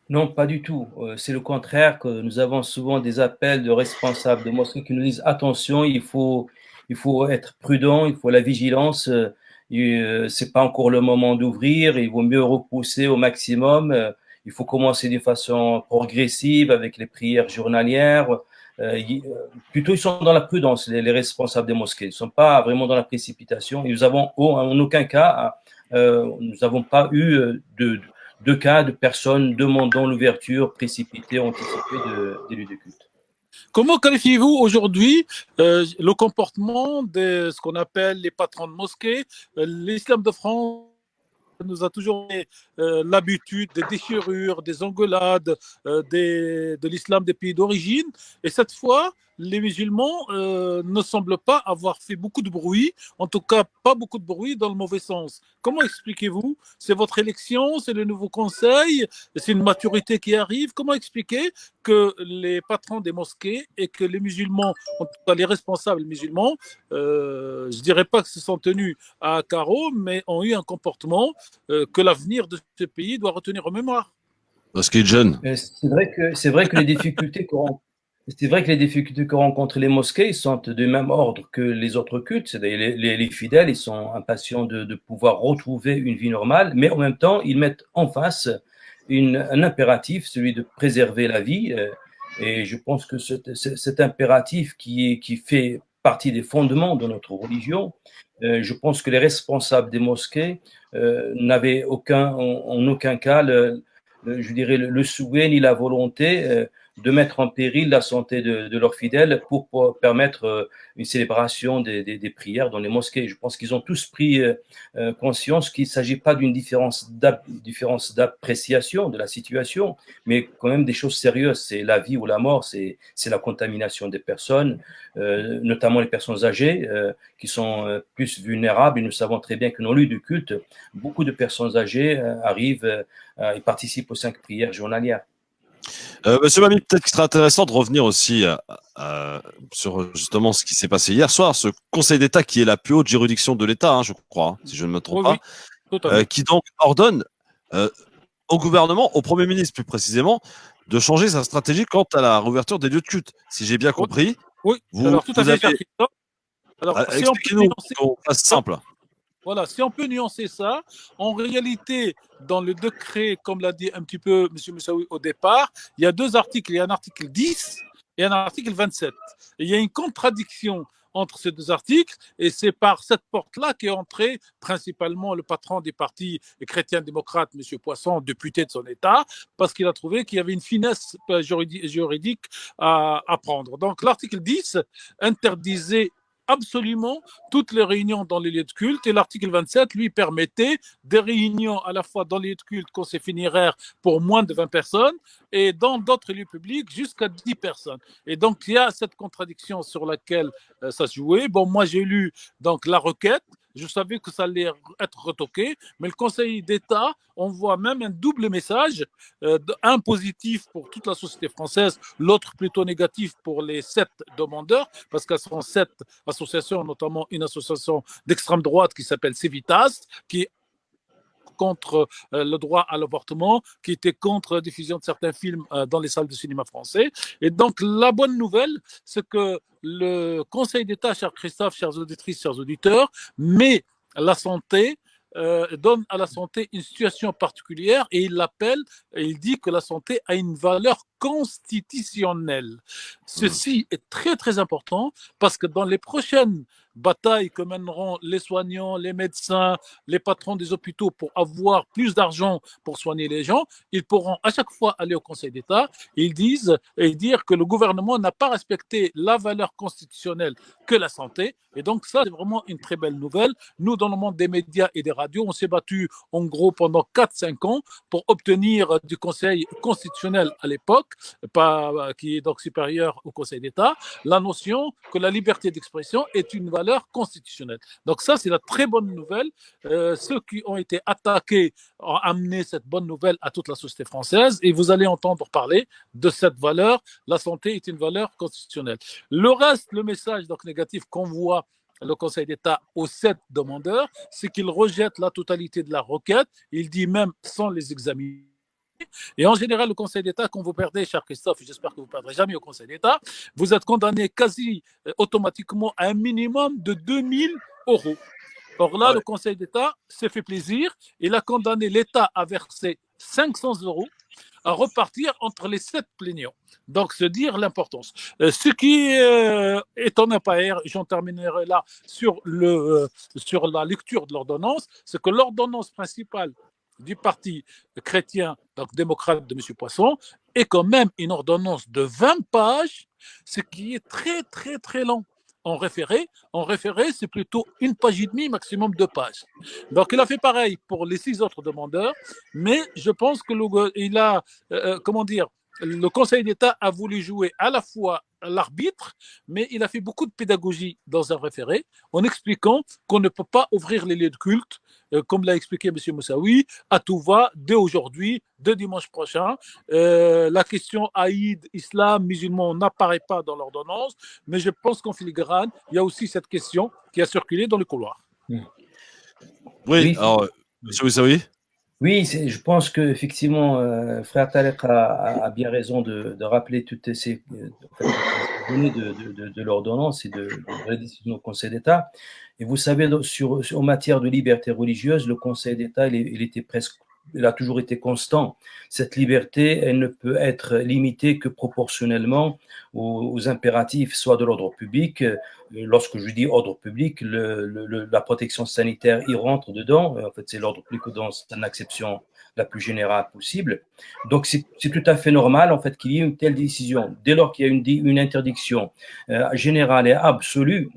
Non, pas du tout. C'est le contraire, que nous avons souvent des appels de responsables de mosquées qui nous disent attention, il faut être prudent, il faut la vigilance. C'est pas encore le moment d'ouvrir, il vaut mieux repousser au maximum. Il faut commencer de façon progressive avec les prières journalières. Plutôt, ils sont dans la prudence, les responsables des mosquées. Ils ne sont pas vraiment dans la précipitation. Et nous avons en aucun cas, nous n'avons pas eu de cas de personnes demandant l'ouverture précipitée, anticipée des lieux de culte.
Comment qualifiez-vous aujourd'hui le comportement de ce qu'on appelle les patrons de mosquées? L'islam de France nous a toujours donné l'habitude des déchirures, des engueulades, de l'islam des pays d'origine. Et cette fois, les musulmans ne semblent pas avoir fait beaucoup de bruit, en tout cas pas beaucoup de bruit dans le mauvais sens. Comment expliquez-vous? C'est votre élection, c'est le nouveau conseil, c'est une maturité qui arrive. Comment expliquer que les patrons des mosquées et que les musulmans, en tout cas les responsables musulmans, je ne dirais pas que se sont tenus à carreau, mais ont eu un comportement que l'avenir de ce pays doit retenir en mémoire?
Parce qu'il est jeune.
C'est vrai que les difficultés c'est vrai que les difficultés que rencontrent les mosquées sont du même ordre que les autres cultes. C'est-à-dire les fidèles, ils sont impatients de pouvoir retrouver une vie normale, mais en même temps, ils mettent en face un impératif, celui de préserver la vie. Et je pense que cet impératif qui fait partie des fondements de notre religion, je pense que les responsables des mosquées n'avaient en aucun cas je dirais le souhait ni la volonté de mettre en péril la santé de leurs fidèles pour permettre une célébration des prières dans les mosquées. Je pense qu'ils ont tous pris conscience qu'il ne s'agit pas d'une différence d'appréciation de la situation, mais quand même des choses sérieuses. C'est la vie ou la mort, c'est la contamination des personnes, notamment les personnes âgées qui sont plus vulnérables. Et nous savons très bien que dans le lieu de culte, beaucoup de personnes âgées arrivent et participent aux 5 prières journalières.
Monsieur Mami, peut-être qu'il serait intéressant de revenir aussi sur justement ce qui s'est passé hier soir, ce Conseil d'État qui est la plus haute juridiction de l'État, hein, je crois, si je ne me trompe pas, qui donc ordonne au gouvernement, au Premier ministre plus précisément, de changer sa stratégie quant à la réouverture des lieux de culte. Si j'ai bien compris,
oui. Alors, tout à fait. Alors, si
expliquez-nous, qu'on fasse simple.
Voilà, si on peut nuancer ça, en réalité, dans le décret, comme l'a dit un petit peu M. Moussaoui au départ, il y a 2 articles. Il y a un article 10 et un article 27. Et il y a une contradiction entre ces 2 articles, et c'est par cette porte-là qu'est entré principalement le patron des partis chrétiens-démocrates, M. Poisson, député de son État, parce qu'il a trouvé qu'il y avait une finesse juridique à prendre. Donc l'article 10 interdisait absolument toutes les réunions dans les lieux de culte, et l'article 27 lui permettait des réunions à la fois dans les lieux de culte conseils funéraires pour moins de 20 personnes et dans d'autres lieux publics jusqu'à 10 personnes. Et donc il y a cette contradiction sur laquelle ça se jouait. Bon, moi j'ai lu donc la requête. Je savais que ça allait être retoqué, mais le Conseil d'État envoie même un double message, un positif pour toute la société française, l'autre plutôt négatif pour les 7 demandeurs, parce qu'elles sont 7 associations, notamment une association d'extrême droite qui s'appelle Civitas, qui est contre le droit à l'avortement, qui était contre la diffusion de certains films dans les salles de cinéma français. Et donc, la bonne nouvelle, c'est que le Conseil d'État, cher Christophe, chères auditrices, chers auditeurs, met la santé, donne à la santé une situation particulière, et il l'appelle, et il dit que la santé a une valeur constitutionnelle. Ceci est très, très important, parce que dans les prochaines bataille que mèneront les soignants, les médecins, les patrons des hôpitaux pour avoir plus d'argent pour soigner les gens, ils pourront à chaque fois aller au Conseil d'État et dire que le gouvernement n'a pas respecté la valeur constitutionnelle que la santé. Et donc ça, c'est vraiment une très belle nouvelle. Nous, dans le monde des médias et des radios, on s'est battu en gros pendant 4-5 ans pour obtenir du Conseil constitutionnel à l'époque, qui est donc supérieur au Conseil d'État, la notion que la liberté d'expression est une valeur constitutionnelle. Donc ça, c'est la très bonne nouvelle. Ceux qui ont été attaqués ont amené cette bonne nouvelle à toute la société française, et vous allez entendre parler de cette valeur. La santé est une valeur constitutionnelle. Le reste, le message donc négatif qu'on voit le Conseil d'État aux 7 demandeurs, c'est qu'il rejette la totalité de la requête. Il dit même sans les examiner. Et en général, le Conseil d'État, quand vous perdez, cher Christophe, j'espère que vous ne perdrez jamais au Conseil d'État, vous êtes condamné quasi automatiquement à un minimum de 2000 euros. Or là, le Conseil d'État s'est fait plaisir. Il a condamné l'État à verser 500 euros à repartir entre les 7 plaignants. Donc, se dire l'importance. Ce qui est en impair, j'en terminerai là sur la lecture de l'ordonnance, c'est que l'ordonnance principale du parti chrétien, donc démocrate de M. Poisson, est quand même une ordonnance de 20 pages, ce qui est très, très, très long. En référé, c'est plutôt 1 page et demie, maximum 2 pages. Donc, il a fait pareil pour les 6 autres demandeurs, mais je pense que le Conseil d'État a voulu jouer à la fois l'arbitre, mais il a fait beaucoup de pédagogie dans un référé en expliquant qu'on ne peut pas ouvrir les lieux de culte, comme l'a expliqué M. Moussaoui, à tout va dès aujourd'hui, dès dimanche prochain. La question Aïd, islam, musulman n'apparaît pas dans l'ordonnance, mais je pense qu'en filigrane, il y a aussi cette question qui a circulé dans le couloir.
Oui, alors, M. Moussaoui.
Oui, je pense qu'effectivement, frère Tarek a bien raison de rappeler toutes ces données de l'ordonnance et de la décision au Conseil d'État. Et vous savez, en matière de liberté religieuse, le Conseil d'État, il a toujours été constant. Cette liberté, elle ne peut être limitée que proportionnellement aux impératifs, soit de l'ordre public. Lorsque je dis ordre public, la protection sanitaire y rentre dedans. En fait, c'est l'ordre public dans son acception la plus générale possible. Donc, c'est tout à fait normal, en fait, qu'il y ait une telle décision. Dès lors qu'il y a une interdiction générale et absolue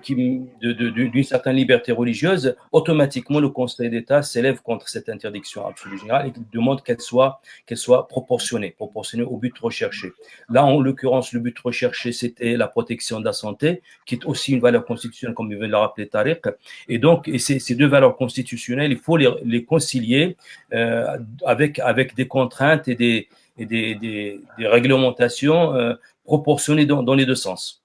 d'une certaine liberté religieuse, automatiquement, le Conseil d'État s'élève contre cette interdiction absolue générale et demande qu'elle soit proportionnée au but recherché. Là, en l'occurrence, le but recherché, c'était la protection de la santé, qui est aussi une valeur constitutionnelle, comme il vient de le rappeler Tarek. Et donc, ces 2 valeurs constitutionnelles, il faut les concilier avec des contraintes et des réglementations proportionnées dans les 2 sens.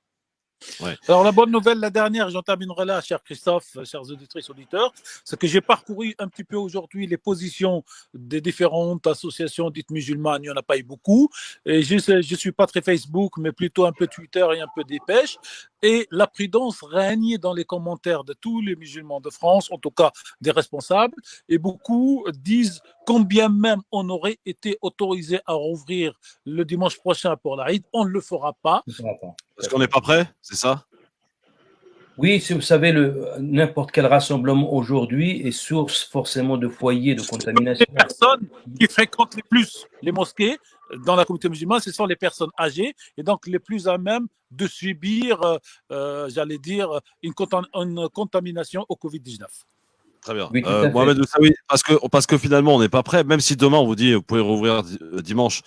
Ouais. Alors la bonne nouvelle, la dernière, j'en terminerai là, cher Christophe, chers auditrices, auditeurs, c'est que j'ai parcouru un petit peu aujourd'hui les positions des différentes associations dites musulmanes. Il n'y en a pas eu beaucoup. Et je suis pas très Facebook, mais plutôt un peu Twitter et un peu Dépêche. Et la prudence règne dans les commentaires de tous les musulmans de France, en tout cas des responsables. Et beaucoup disent combien même on aurait été autorisé à rouvrir le dimanche prochain pour l'Aïd, on ne le fera pas.
Parce qu'on n'est pas prêt, c'est ça?
Oui, vous savez, n'importe quel rassemblement aujourd'hui est source forcément de foyers de contamination.
Les personnes qui fréquentent les plus les mosquées dans la communauté musulmane, ce sont les personnes âgées et donc les plus à même de subir, j'allais dire, une contamination au Covid-19.
Très bien.
Oui,
Mohamed Moussaoui, parce que finalement, on n'est pas prêt, même si demain on vous dit vous pouvez rouvrir dimanche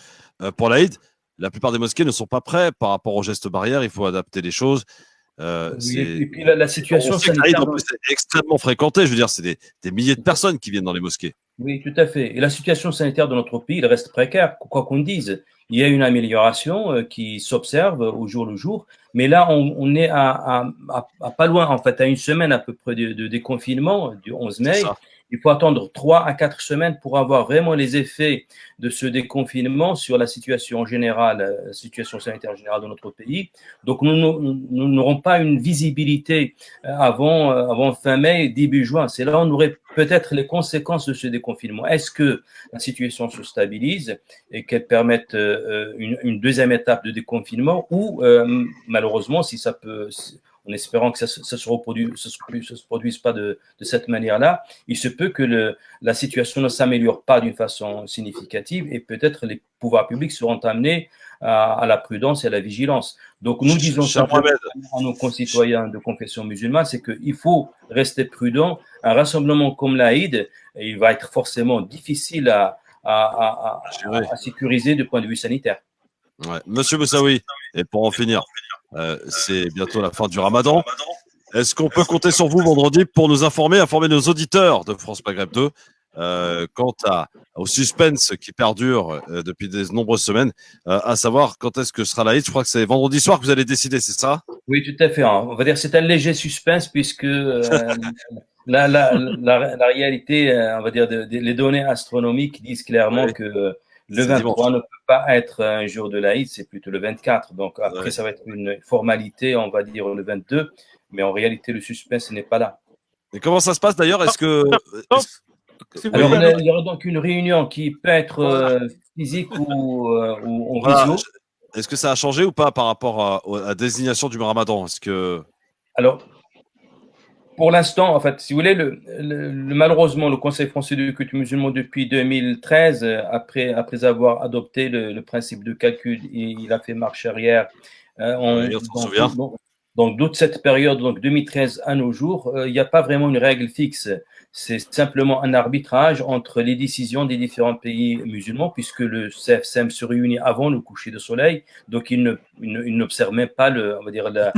pour l'Aïd, la plupart des mosquées ne sont pas prêts par rapport aux gestes barrières, il faut adapter les choses.
Et puis la situation sanitaire.
En plus, c'est extrêmement fréquenté, je veux dire, c'est des milliers de personnes qui viennent dans les mosquées.
Oui, tout à fait. Et la situation sanitaire de notre pays, elle reste précaire, quoi qu'on dise. Il y a une amélioration qui s'observe au jour le jour, mais là, on est à pas loin, en fait, à 1 semaine à peu près de déconfinement du 11 mai. Il faut attendre 3 à 4 semaines pour avoir vraiment les effets de ce déconfinement sur la situation générale, la situation sanitaire générale de notre pays. Donc, nous n'aurons pas une visibilité avant fin mai, début juin. C'est là où on aurait peut-être les conséquences de ce déconfinement. Est-ce que la situation se stabilise et qu'elle permette une 2e étape de déconfinement ou malheureusement, si ça peut... en espérant que ça se produise pas de cette manière-là, il se peut que la situation ne s'améliore pas d'une façon significative et peut-être les pouvoirs publics seront amenés à la prudence et à la vigilance. Donc, nous disons simplement à nos concitoyens de confession musulmane, c'est qu'il faut rester prudent. Un rassemblement comme l'Aïd, il va être forcément difficile à sécuriser du point de vue sanitaire.
Ouais. Monsieur Moussaoui, et pour en finir, c'est bientôt la fin du Ramadan. Est-ce qu'on peut compter sur vous vendredi pour nous informer nos auditeurs de France Maghreb 2 quant au suspense qui perdure depuis de nombreuses semaines, à savoir quand est-ce que sera l'Aïd? Je crois que c'est vendredi soir que vous allez décider, c'est ça?
Oui, tout à fait. On va dire que c'est un léger suspense puisque La réalité, on va dire, les données astronomiques disent clairement
Ouais.
que le
C'est
23
dimanche.
ne peut pas être un jour de l'Aïd, c'est plutôt le 24. Donc après,
Ouais.
ça va être une formalité, on va dire le 22, mais en réalité, le suspense n'est pas là.
Et comment ça se passe d'ailleurs? Est-ce que.
Si vous
Alors,
voulez,
il y aura donc une réunion qui peut être
Voilà.
physique ou en
Voilà.
visio.
Est-ce que ça a changé ou pas par rapport à la désignation du Ramadan? Est-ce que.
Alors, pour l'instant, en fait, si vous voulez, malheureusement, le Conseil français du culte musulman, depuis 2013, après avoir adopté le principe de calcul, il a fait marche arrière.
Oui, on s'en souvient.
Donc, toute cette période, donc 2013 à nos jours, il n'y a pas vraiment une règle fixe. C'est simplement un arbitrage entre les décisions des différents pays musulmans, puisque le CFSM se réunit avant le coucher de soleil, donc il n'observe même pas on va dire la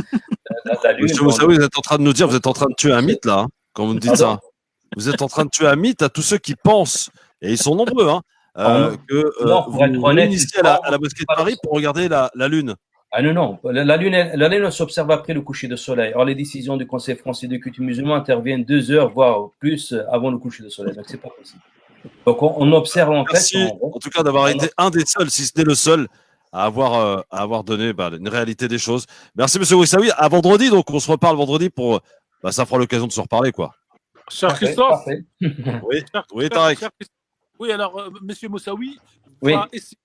lune.
Monsieur Moussaoui, vous êtes en train de nous dire, vous êtes en train de tuer un mythe là, hein, quand vous nous dites
Pardon?
ça. Vous êtes en train de tuer un mythe à tous ceux qui pensent, et ils sont nombreux, hein,
non, pour être
vous
honnête,
réunissez à la mosquée de Paris pour regarder la Lune.
Ah non, la lune s'observe après le coucher de soleil. Or, les décisions du Conseil français de culte musulman interviennent 2 heures, voire plus, avant le coucher de soleil. Donc, c'est pas possible. Donc, on observe en fait.
Merci, en tout cas, d'avoir été un des seuls, si ce n'est le seul, à avoir donné une réalité des choses. Merci, monsieur Moussaoui. À vendredi, donc on se reparle vendredi pour. Ça fera l'occasion de se reparler, quoi.
Cher Christophe.
Oui, Tarek.
Oui, alors, monsieur Moussaoui
Oui.
va essayer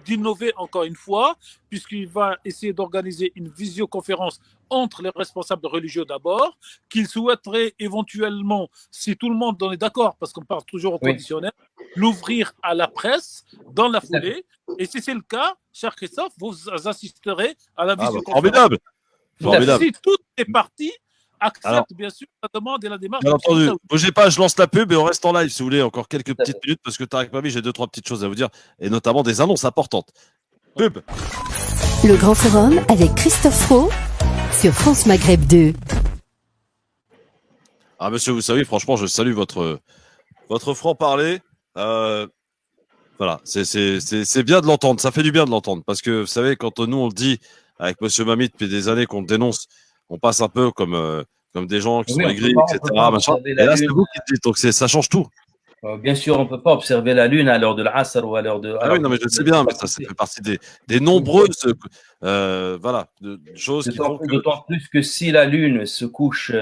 d'innover encore une fois, puisqu'il va essayer d'organiser une visioconférence entre les responsables religieux d'abord, qu'il souhaiterait éventuellement, si tout le monde en est d'accord, parce qu'on parle toujours au conditionnel, l'ouvrir à la presse dans la foulée. Et si c'est le cas, cher Christophe, vous assisterez à la visioconférence.
Formidable. Formidable.
Si toutes les parties acceptent bien sûr la demande et la démarche.
Bien entendu. Bougez pas, je lance la pub et on reste en live si vous voulez. Encore quelques petites minutes parce que Tarek Mami, j'ai 2-3 petites choses à vous dire et notamment des annonces importantes. Pub.
Le Grand Forum avec Christophe Fro sur France Maghreb 2.
Ah, monsieur, vous savez, franchement, je salue votre franc-parler. Voilà, c'est bien de l'entendre. Ça fait du bien de l'entendre parce que vous savez, quand nous on le dit avec monsieur Mami depuis des années qu'on le dénonce, on passe un peu comme des gens qui sont aigris, etc. Machin. Et là, c'est vous qui le dites, donc ça change tout.
Bien sûr, on ne peut pas observer la lune à l'heure de l'Asr ou à l'heure de.
Ah oui, non, mais je sais bien, mais ça fait partie des nombreuses choses qui font que.
D'autant plus que si la lune se couche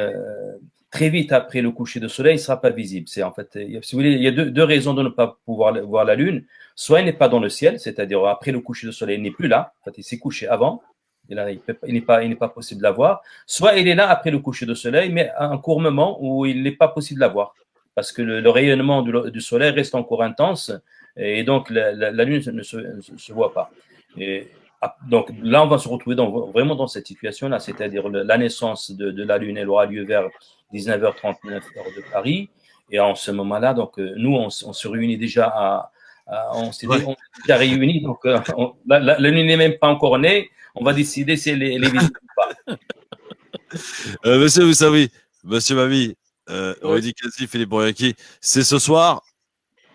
très vite après le coucher de soleil, il ne sera pas visible. C'est en fait, si vous voulez, il y a deux raisons de ne pas pouvoir voir la lune. Soit il n'est pas dans le ciel, c'est-à-dire après le coucher de soleil, il n'est plus là. En fait, il s'est couché avant. Et là, il n'est pas possible de la voir. Soit il est là après le coucher de soleil, mais à un court moment où il n'est pas possible de la voir. Parce que le rayonnement du soleil reste encore intense et donc la lune ne se voit pas. Et donc là, on va se retrouver vraiment dans cette situation-là, c'est-à-dire la naissance de la lune, elle aura lieu vers 19h39 heure de Paris. Et en ce moment-là, donc nous, on se réunit déjà on s'est déjà réunis, donc la lune n'est même pas encore née. On va décider si elle est visible ou pas.
Monsieur, vous savez, monsieur Mami, Rudy Kazi, Philippe Boyaki, c'est ce soir,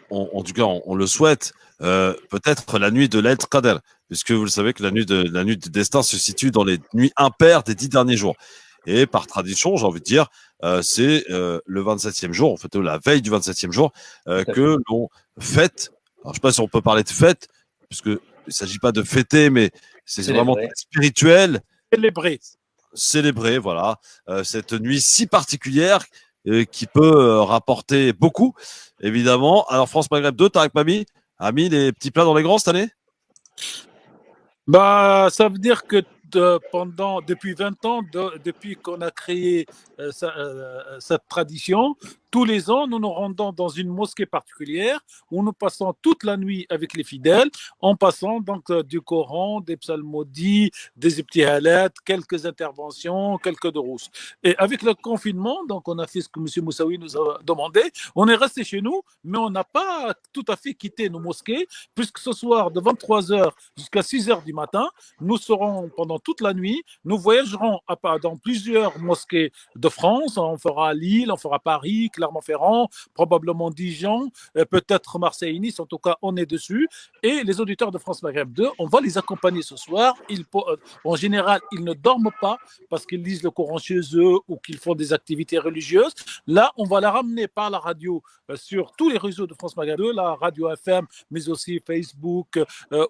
en tout cas, on le souhaite, peut-être la nuit de l'Aïd Qadr, puisque vous le savez que la nuit du destin se situe dans les nuits impaires des 10 derniers jours. Et par tradition, j'ai envie de dire, c'est le 27e jour, en fait, la veille du 27e jour, que l'on fête. Alors, je ne sais pas si on peut parler de fête, puisque il ne s'agit pas de fêter, mais c'est vraiment spirituel. Célébrer, voilà, cette nuit si particulière qui peut rapporter beaucoup, évidemment. Alors, France Maghreb 2, Tarek Mami a mis les petits plats dans les grands cette année?
Ça veut dire que depuis 20 ans, depuis qu'on a créé cette tradition, tous les ans, nous nous rendons dans une mosquée particulière où nous passons toute la nuit avec les fidèles, en passant donc du Coran, des psalmodies, des ibtihalat, quelques interventions, quelques durous. Et avec le confinement, donc on a fait ce que M. Moussaoui nous a demandé. On est resté chez nous, mais on n'a pas tout à fait quitté nos mosquées, puisque ce soir, de 23h jusqu'à 6h du matin, nous serons pendant toute la nuit, nous voyagerons dans plusieurs mosquées de France. On fera Lille, on fera Paris, Clermont-Ferrand, probablement Dijon, peut-être Marseille et Nice. En tout cas, on est dessus. Et les auditeurs de France Maghreb 2, on va les accompagner ce soir. En général, ils ne dorment pas parce qu'ils lisent le Coran chez eux ou qu'ils font des activités religieuses. Là, on va la ramener par la radio sur tous les réseaux de France Maghreb 2, la radio FM, mais aussi Facebook,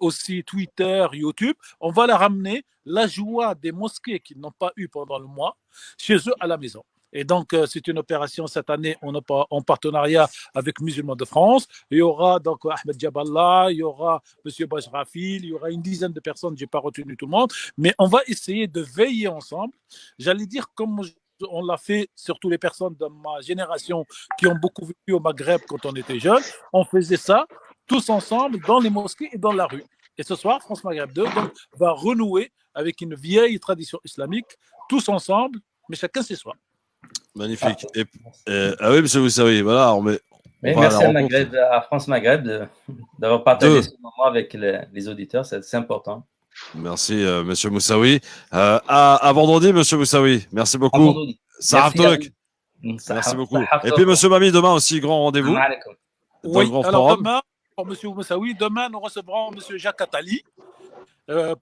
aussi Twitter, YouTube. On va la ramener, la joie des mosquées qu'ils n'ont pas eu pendant le mois, chez eux à la maison. Et donc, c'est une opération cette année en partenariat avec Musulmans de France. Il y aura donc Ahmed Jaballah, il y aura M. Bajrafil, il y aura une dizaine de personnes, je n'ai pas retenu tout le monde, mais on va essayer de veiller ensemble. J'allais dire comme on l'a fait, surtout les personnes de ma génération qui ont beaucoup vécu au Maghreb quand on était jeunes. On faisait ça tous ensemble dans les mosquées et dans la rue. Et ce soir, France Maghreb 2 donc, va renouer avec une vieille tradition islamique, tous ensemble, mais chacun chez soi.
Magnifique. Ah oui, monsieur Moussaoui, voilà,
merci à France Maghreb d'avoir partagé ce moment avec les auditeurs, c'est important.
Merci, monsieur Moussaoui. À vendredi, monsieur Moussaoui. Merci beaucoup. Sarah Tolok. Merci beaucoup. Et puis, monsieur Mami, demain aussi, grand rendez-vous.
Oui, alors demain, pour monsieur Moussaoui, demain, nous recevrons monsieur Jacques Attali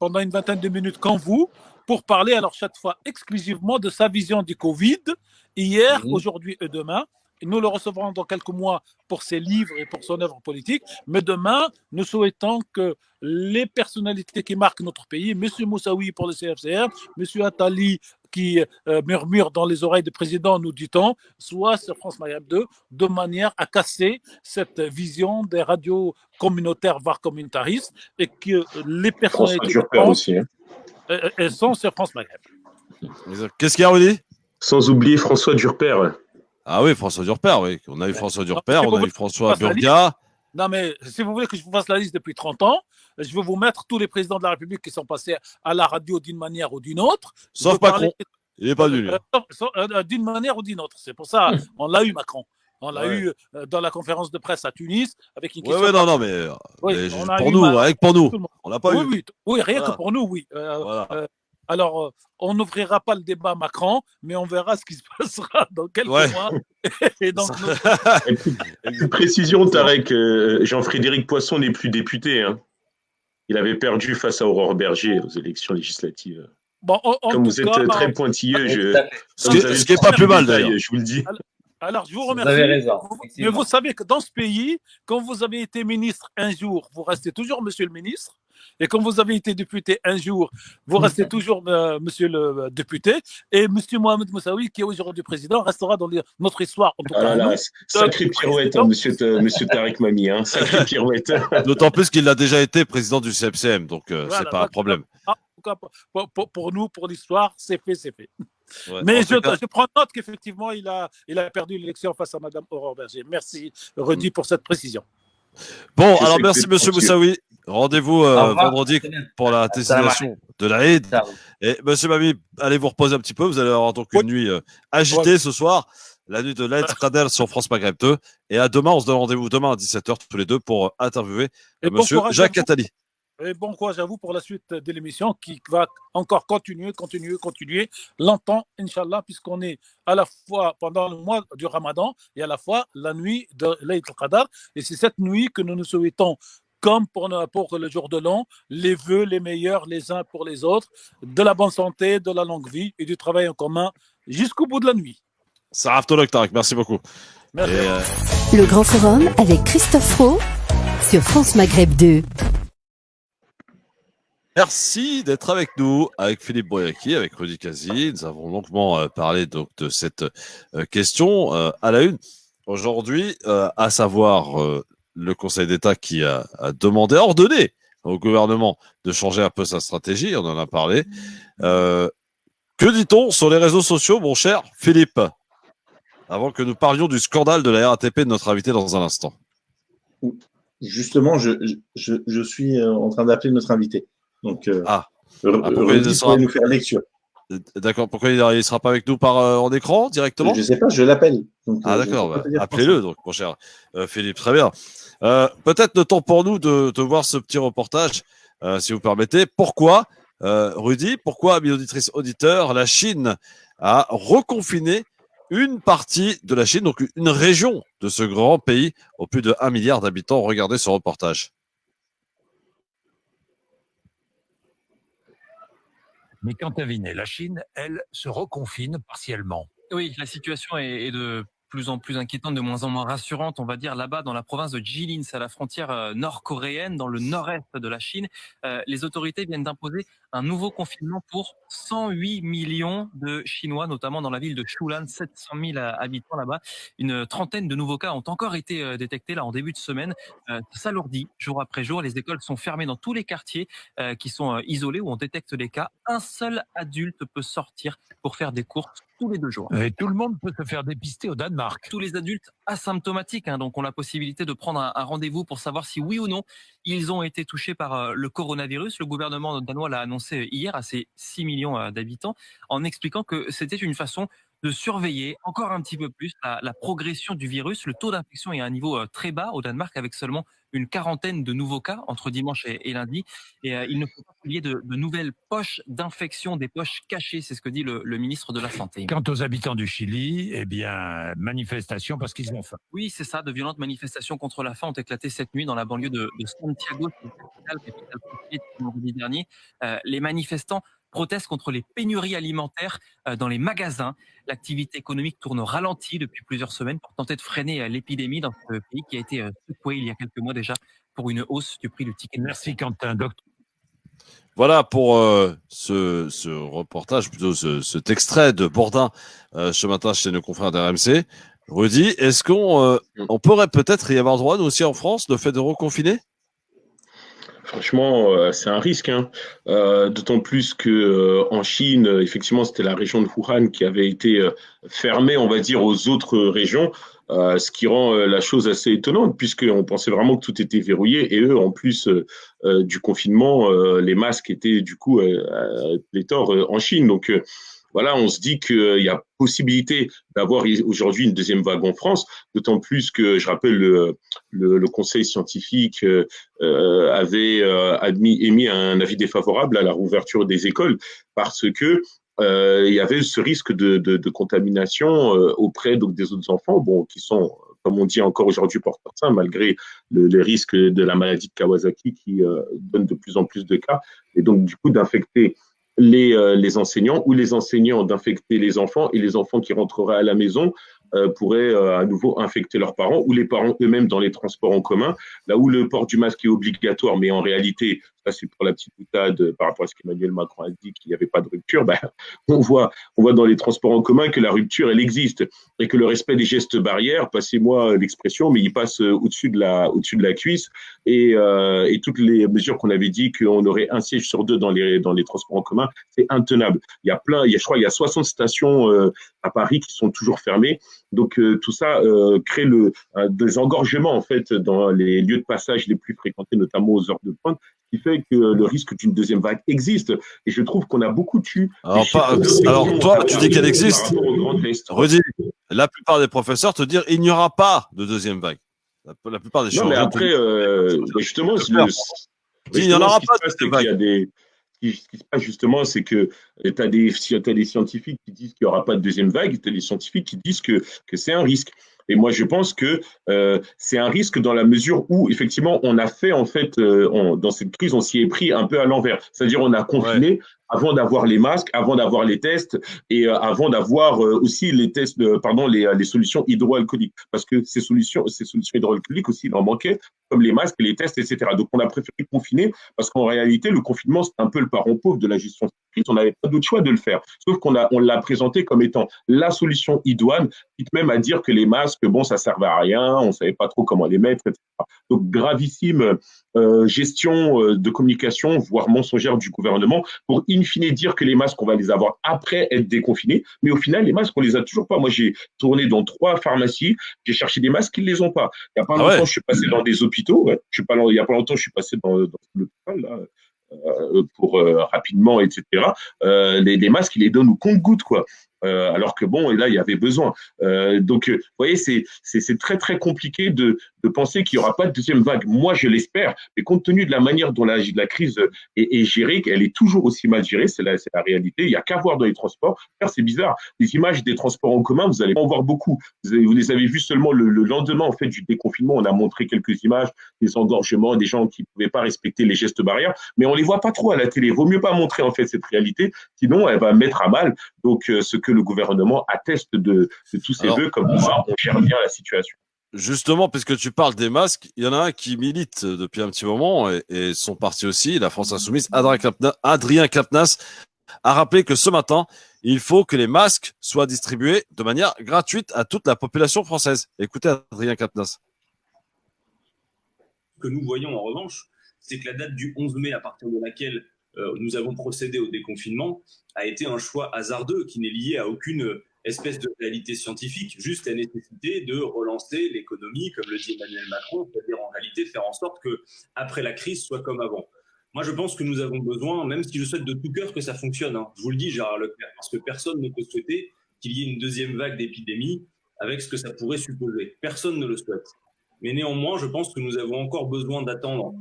pendant une vingtaine de minutes comme vous pour parler, alors chaque fois exclusivement de sa vision du Covid, hier, aujourd'hui et demain. Nous le recevrons dans quelques mois pour ses livres et pour son œuvre politique. Mais demain, nous souhaitons que les personnalités qui marquent notre pays, M. Moussaoui pour le CFCR, M. Attali qui murmure dans les oreilles du président, nous dit-on, soit sur France Maghreb 2, de manière à casser cette vision des radios communautaires, voire communautaristes, et que les personnalités
aussi, hein.
Elles sont sur France Maghreb.
Qu'est-ce qu'il y a, Rudy?
Sans oublier François Durper.
Ah oui, François Durper, oui. On a eu François Durper, on a eu François Burga.
Non, mais si vous voulez que je vous fasse la liste depuis 30 ans, je vais vous mettre tous les présidents de la République qui sont passés à la radio d'une manière ou d'une autre.
Sauf Macron. Il n'est pas venu.
D'une manière ou d'une autre. C'est pour ça on l'a eu, Macron. On l'a eu dans la conférence de presse à Tunis avec une question.
Oui, non, mais pour nous, avec pour nous. On l'a pas eu.
Oui, rien que pour nous, oui. Alors, on n'ouvrira pas le débat Macron, mais on verra ce qui se passera dans quelques mois. Et donc,
Précision, Tarek, Jean-Frédéric Poisson n'est plus député. Hein. Il avait perdu face à Aurore Berger aux élections législatives.
Bon,
comme vous êtes très pointilleux,
ce qui n'est pas plus mal d'ailleurs.
Je vous le dis.
Alors, je vous remercie.
Vous avez raison.
Mais vous savez que dans ce pays, quand vous avez été ministre un jour, vous restez toujours monsieur le ministre. Et quand vous avez été député un jour, vous restez toujours monsieur le député. Et monsieur Mohamed Moussaoui, qui est aujourd'hui président, restera dans notre histoire. En tout cas,
sacrée pirouette, monsieur Tarek Mami. Hein, sacrée pirouette.
D'autant plus qu'il a déjà été président du CFCM, donc c'est pas un problème.
En tout cas, pour nous, pour l'histoire, c'est fait, c'est fait. Ouais, mais je prends note qu'effectivement, il a perdu l'élection face à Madame Aurore Berger. Merci, Rudy, pour cette précision.
Bon, alors merci, monsieur Moussaoui. Rendez-vous vendredi pour la destination de la Eid. Et monsieur Mami, allez vous reposer un petit peu. Vous allez avoir donc une nuit agitée ce soir. La nuit de l'Aïd Qader sur France Maghreb 2. Et à demain, on se donne rendez-vous demain à 17h tous les deux pour interviewer monsieur Jacques Attali.
Et bon courage à vous pour la suite de l'émission qui va encore continuer longtemps, Inch'Allah, puisqu'on est à la fois pendant le mois du Ramadan et à la fois la nuit de l'Aïd al-Qadr. Et c'est cette nuit que nous nous souhaitons, comme pour le jour de l'an, les vœux les meilleurs les uns pour les autres, de la bonne santé, de la longue vie et du travail en commun jusqu'au bout de la nuit.
Sarah Tolok, Tarek, merci beaucoup.
Merci.
Le Grand Forum avec Christophe Roux sur France Maghreb 2.
Merci d'être avec nous, avec Philippe Boyaki, avec Rudy Kazi. Nous avons longuement parlé donc de cette question à la une aujourd'hui, à savoir le Conseil d'État qui a ordonné au gouvernement de changer un peu sa stratégie. On en a parlé. Que dit-on sur les réseaux sociaux, mon cher Philippe, avant que nous parlions du scandale de la RATP de notre invité dans un instant?
Justement, je suis en train d'appeler notre invité. Donc,
Rudy
pourrait nous faire lecture.
D'accord. Pourquoi il ne sera pas avec nous en écran directement?
Je ne sais pas, je l'appelle.
D'accord. Appelez-le, donc, mon cher Philippe. Très bien. Peut-être le temps pour nous de voir ce petit reportage, si vous permettez. Pourquoi, Rudy, amis auditrices, auditeurs, la Chine a reconfiné une partie de la Chine, donc une région de ce grand pays aux plus de 1 milliard d'habitants. Regardez ce reportage.
Mais quant à Vinet, la Chine, elle, se reconfine partiellement.
Oui, la situation est de plus en plus inquiétante, de moins en moins rassurante, on va dire, là-bas dans la province de Jilin, c'est à la frontière nord-coréenne, dans le nord-est de la Chine. Les autorités viennent d'imposer un nouveau confinement pour 108 millions de Chinois, notamment dans la ville de Shulan, 700 000 habitants là-bas. Une trentaine de nouveaux cas ont encore été détectés là en début de semaine. Ça s'alourdit jour après jour. Les écoles sont fermées dans tous les quartiers qui sont isolés où on détecte les cas. Un seul adulte peut sortir pour faire des courses tous les 2 jours.
Et tout le monde peut se faire dépister au Danemark.
Tous les adultes asymptomatiques donc ont la possibilité de prendre un rendez-vous pour savoir si oui ou non ils ont été touchés par le coronavirus. Le gouvernement danois l'a annoncé hier à ses 6 millions d'habitants en expliquant que c'était une façon de surveiller encore un petit peu plus la progression du virus. Le taux d'infection est à un niveau très bas au Danemark avec seulement une quarantaine de nouveaux cas entre dimanche et lundi. Et il ne faut pas qu'il y ait de nouvelles poches d'infection, des poches cachées, c'est ce que dit le ministre de la Santé.
Quant aux habitants du Chili, eh bien, manifestation parce qu'ils ont faim.
Oui, c'est ça. De violentes manifestations contre la faim ont éclaté cette nuit dans la banlieue de Santiago, capitale vendredi dernier. Les manifestants protestent contre les pénuries alimentaires dans les magasins. L'activité économique tourne au ralenti depuis plusieurs semaines pour tenter de freiner l'épidémie dans ce pays qui a été secoué il y a quelques mois déjà pour une hausse du prix du ticket.
Merci Quentin. Docteur.
Voilà pour ce reportage, plutôt cet extrait de Bourdin ce matin chez nos confrères d'RMC. Rudy, est-ce qu'on pourrait peut-être y avoir droit, nous aussi en France, le fait de reconfiner ?
Franchement, c'est un risque, hein. D'autant plus que en Chine, effectivement, c'était la région de Wuhan qui avait été fermée, on va dire, aux autres régions, ce qui rend la chose assez étonnante, puisqu'on pensait vraiment que tout était verrouillé. Et eux, en plus du confinement, les masques étaient du coup pléthore en Chine. Donc voilà, on se dit qu'il y a possibilité d'avoir aujourd'hui une deuxième vague en France, d'autant plus que, je rappelle, le conseil scientifique avait émis un avis défavorable à la réouverture des écoles parce que il y avait ce risque de contamination auprès donc, des autres enfants, bon, qui sont, comme on dit encore aujourd'hui, porteurs sains, malgré le risque de la maladie de Kawasaki qui donne de plus en plus de cas, et donc du coup d'infecter les enseignants ou les enseignants d'infecter les enfants et les enfants qui rentreraient à la maison pourraient à nouveau infecter leurs parents ou les parents eux-mêmes dans les transports en commun, là où le port du masque est obligatoire, mais en réalité, ça c'est pour la petite boutade par rapport à ce qu'Emmanuel Macron a dit qu'il n'y avait pas de rupture, on voit dans les transports en commun que la rupture, elle existe et que le respect des gestes barrières, passez-moi l'expression, mais il passe au-dessus de la cuisse et toutes les mesures qu'on avait dit qu'on aurait un siège sur 2 dans les transports en commun, c'est intenable. Je crois qu'il y a 60 stations à Paris qui sont toujours fermées. Donc tout ça crée des engorgements en fait dans les lieux de passage les plus fréquentés, notamment aux heures de pointe, qui fait que le risque d'une deuxième vague existe. Et je trouve qu'on a beaucoup tué.
Alors toi, tu dis qu'elle existe. Rudy, la plupart des professeurs te disent il n'y aura pas de deuxième vague. La plupart des
chirurgiens. Non, mais après, justement,
il n'y en aura pas de deuxième vague.
Ce qui se passe justement, c'est que tu as des scientifiques qui disent qu'il n'y aura pas de deuxième vague, tu as des scientifiques qui disent que c'est un risque. Et moi, je pense que c'est un risque dans la mesure où, effectivement, on a fait, en fait, dans cette crise, on s'y est pris un peu à l'envers. C'est-à-dire, on a confiné avant d'avoir les masques, avant d'avoir les tests et avant d'avoir aussi les tests, les solutions hydroalcooliques. Parce que ces solutions hydroalcooliques aussi, il en manquait, comme les masques, les tests, etc. Donc, on a préféré confiner parce qu'en réalité, le confinement, c'est un peu le parent pauvre de la gestion de crise. On n'avait pas d'autre choix de le faire. Sauf qu'on l'a présenté comme étant la solution idoine, quitte même à dire que les masques, bon, ça servait à rien, on savait pas trop comment les mettre, etc. Donc, gravissime gestion de communication, voire mensongère du gouvernement, pour in fine dire que les masques, on va les avoir après être déconfinés, mais au final, les masques, on les a toujours pas. Moi, j'ai tourné dans 3 pharmacies, j'ai cherché des masques, ils les ont pas. Il y a pas longtemps, je suis passé dans des hôpitaux, il y a pas longtemps, je suis passé dans l'hôpital, là, pour rapidement, etc. Les masques, ils les donnent au compte-gouttes, quoi. alors que bon, là, il y avait besoin. Donc, vous voyez, c'est très, très compliqué de penser qu'il n'y aura pas de deuxième vague. Moi, je l'espère, mais compte tenu de la manière dont la crise est gérée, elle est toujours aussi mal gérée, c'est la réalité. Il n'y a qu'à voir dans les transports. C'est bizarre. Les images des transports en commun, vous allez en voir beaucoup. Vous les avez vues seulement le lendemain, en fait, du déconfinement. On a montré quelques images, des engorgements, des gens qui ne pouvaient pas respecter les gestes barrières, mais on les voit pas trop à la télé. Il vaut mieux pas montrer, en fait, cette réalité, sinon elle va mettre à mal donc ce que le gouvernement atteste de tous ses vœux, comme quoi on gère bien la situation.
Justement, puisque tu parles des masques, il y en a un qui milite depuis un petit moment et son parti aussi, la France Insoumise, Adrien Quatennens, a rappelé que ce matin, il faut que les masques soient distribués de manière gratuite à toute la population française. Écoutez Adrien Quatennens.
Ce que nous voyons en revanche, c'est que la date du 11 mai, à partir de laquelle nous avons procédé au déconfinement, a été un choix hasardeux qui n'est lié à aucune espèce de réalité scientifique, juste la nécessité de relancer l'économie, comme le dit Emmanuel Macron, c'est-à-dire en réalité faire en sorte que après la crise soit comme avant. Moi, je pense que nous avons besoin, même si je souhaite de tout cœur que ça fonctionne, hein, je vous le dis, Gérard Leclerc, parce que personne ne peut souhaiter qu'il y ait une deuxième vague d'épidémie avec ce que ça pourrait supposer. Personne ne le souhaite. Mais néanmoins, je pense que nous avons encore besoin d'attendre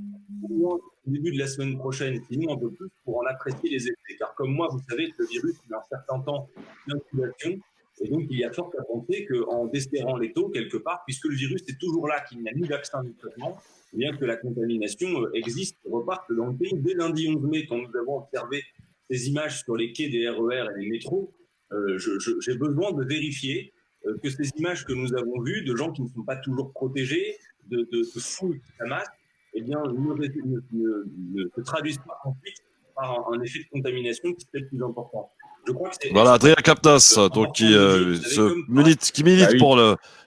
au moins au début de la semaine prochaine, sinon un peu plus, pour en apprécier les effets. Car comme moi, vous savez que le virus a un certain temps d'incubation, et donc il y a fort à penser qu'en desserrant les taux, quelque part, puisque le virus est toujours là, qu'il n'y a ni vaccin ni traitement, bien que la contamination existe et reparte dans le pays. Dès lundi 11 mai, quand nous avons observé ces images sur les quais des RER et des métros, j'ai besoin de vérifier que ces images que nous avons vues de gens qui ne sont pas toujours protégés, de foules à masque, eh bien, ne se traduisent pas ensuite par un effet de contamination qui serait plus important. Je crois que c'est
voilà, Adrien Quatennens, donc qui milite pour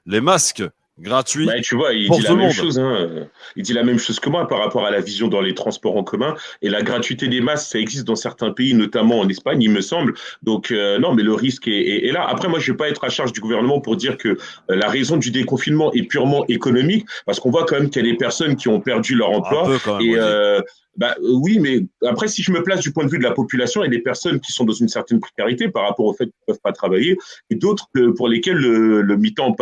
les masques gratuits.
Tu vois, il dit la même chose. Hein. Il dit la même chose que moi par rapport à la vision dans les transports en commun. Et la gratuité des masques, ça existe dans certains pays, notamment en Espagne, il me semble. Donc non, mais le risque est là. Après, moi, je ne vais pas être à charge du gouvernement pour dire que la raison du déconfinement est purement économique, parce qu'on voit quand même qu'il y a des personnes qui ont perdu leur emploi. Oui, mais après, si je me place du point de vue de la population, il y a des personnes qui sont dans une certaine précarité par rapport au fait qu'ils ne peuvent pas travailler, et d'autres pour lesquelles le mi-temps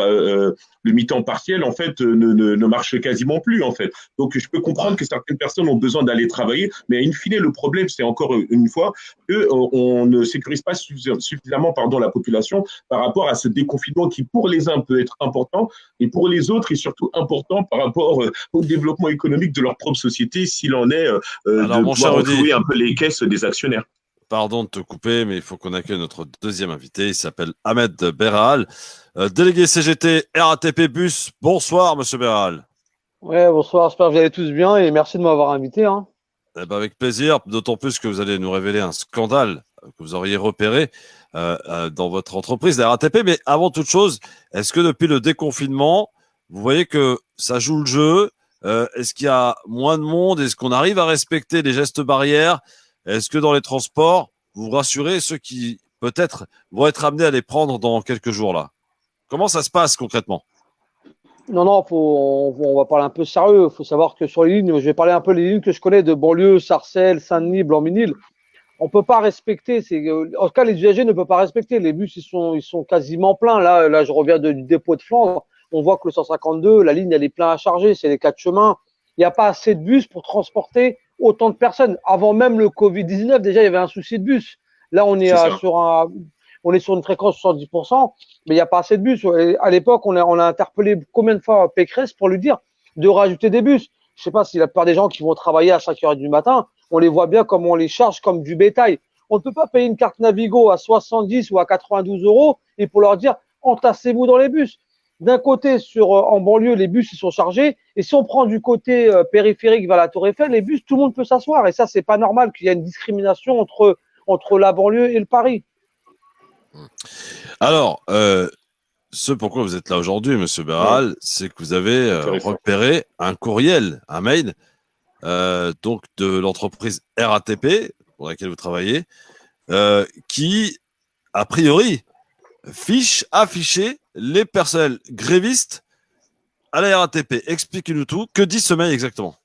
partiel, en fait, ne marche quasiment plus, en fait. Donc, je peux comprendre que certaines personnes ont besoin d'aller travailler, mais in fine, le problème, c'est encore une fois qu'on ne sécurise pas suffisamment la population par rapport à ce déconfinement qui, pour les uns, peut être important, et pour les autres, est surtout important par rapport au développement économique de leur propre société, s'il en est
alors, mon cher
retrouver un peu les caisses des actionnaires.
Pardon de te couper, mais il faut qu'on accueille notre deuxième invité. Il s'appelle Ahmed Berral, délégué CGT RATP Bus. Bonsoir, monsieur Berral.
Ouais, bonsoir. J'espère que vous allez tous bien et merci de m'avoir invité. Hein.
Avec plaisir, d'autant plus que vous allez nous révéler un scandale que vous auriez repéré dans votre entreprise, la RATP. Mais avant toute chose, est-ce que depuis le déconfinement, vous voyez que ça joue le jeu? Est-ce qu'il y a moins de monde? Est-ce qu'on arrive à respecter les gestes barrières? Est-ce que dans les transports, vous rassurez ceux qui peut-être vont être amenés à les prendre dans quelques jours là? Comment ça se passe concrètement?
Non, on va parler un peu sérieux. Il faut savoir que sur les lignes, je vais parler un peu des lignes que je connais de banlieue, Sarcelles, Saint-Denis, Blanc-Minil. On peut pas respecter. En tout cas, les usagers ne peuvent pas respecter. Les bus, ils sont quasiment pleins. Là, je reviens du dépôt de Flandre. On voit que le 152, la ligne, elle est pleine à charger. C'est les 4 chemins. Il n'y a pas assez de bus pour transporter autant de personnes. Avant même le Covid-19, déjà, il y avait un souci de bus. Là, on est sur une fréquence de 70%, mais il n'y a pas assez de bus. À l'époque, on a interpellé combien de fois Pécresse pour lui dire de rajouter des bus. Je sais pas si la plupart des gens qui vont travailler à 5h du matin, on les voit bien comme on les charge comme du bétail. On ne peut pas payer une carte Navigo à 70 ou à 92 € et pour leur dire entassez-vous dans les bus. D'un côté, en banlieue, les bus ils sont chargés. Et si on prend du côté périphérique vers la Tour Eiffel, les bus, tout le monde peut s'asseoir. Et ça, c'est pas normal qu'il y ait une discrimination entre la banlieue et le Paris.
Alors, ce pourquoi vous êtes là aujourd'hui, monsieur Berral, c'est que vous avez repéré un courriel, un mail, donc de l'entreprise RATP, pour laquelle vous travaillez, qui, a priori, afficher les personnels grévistes à la RATP. Expliquez-nous tout. Que dit ce mail exactement?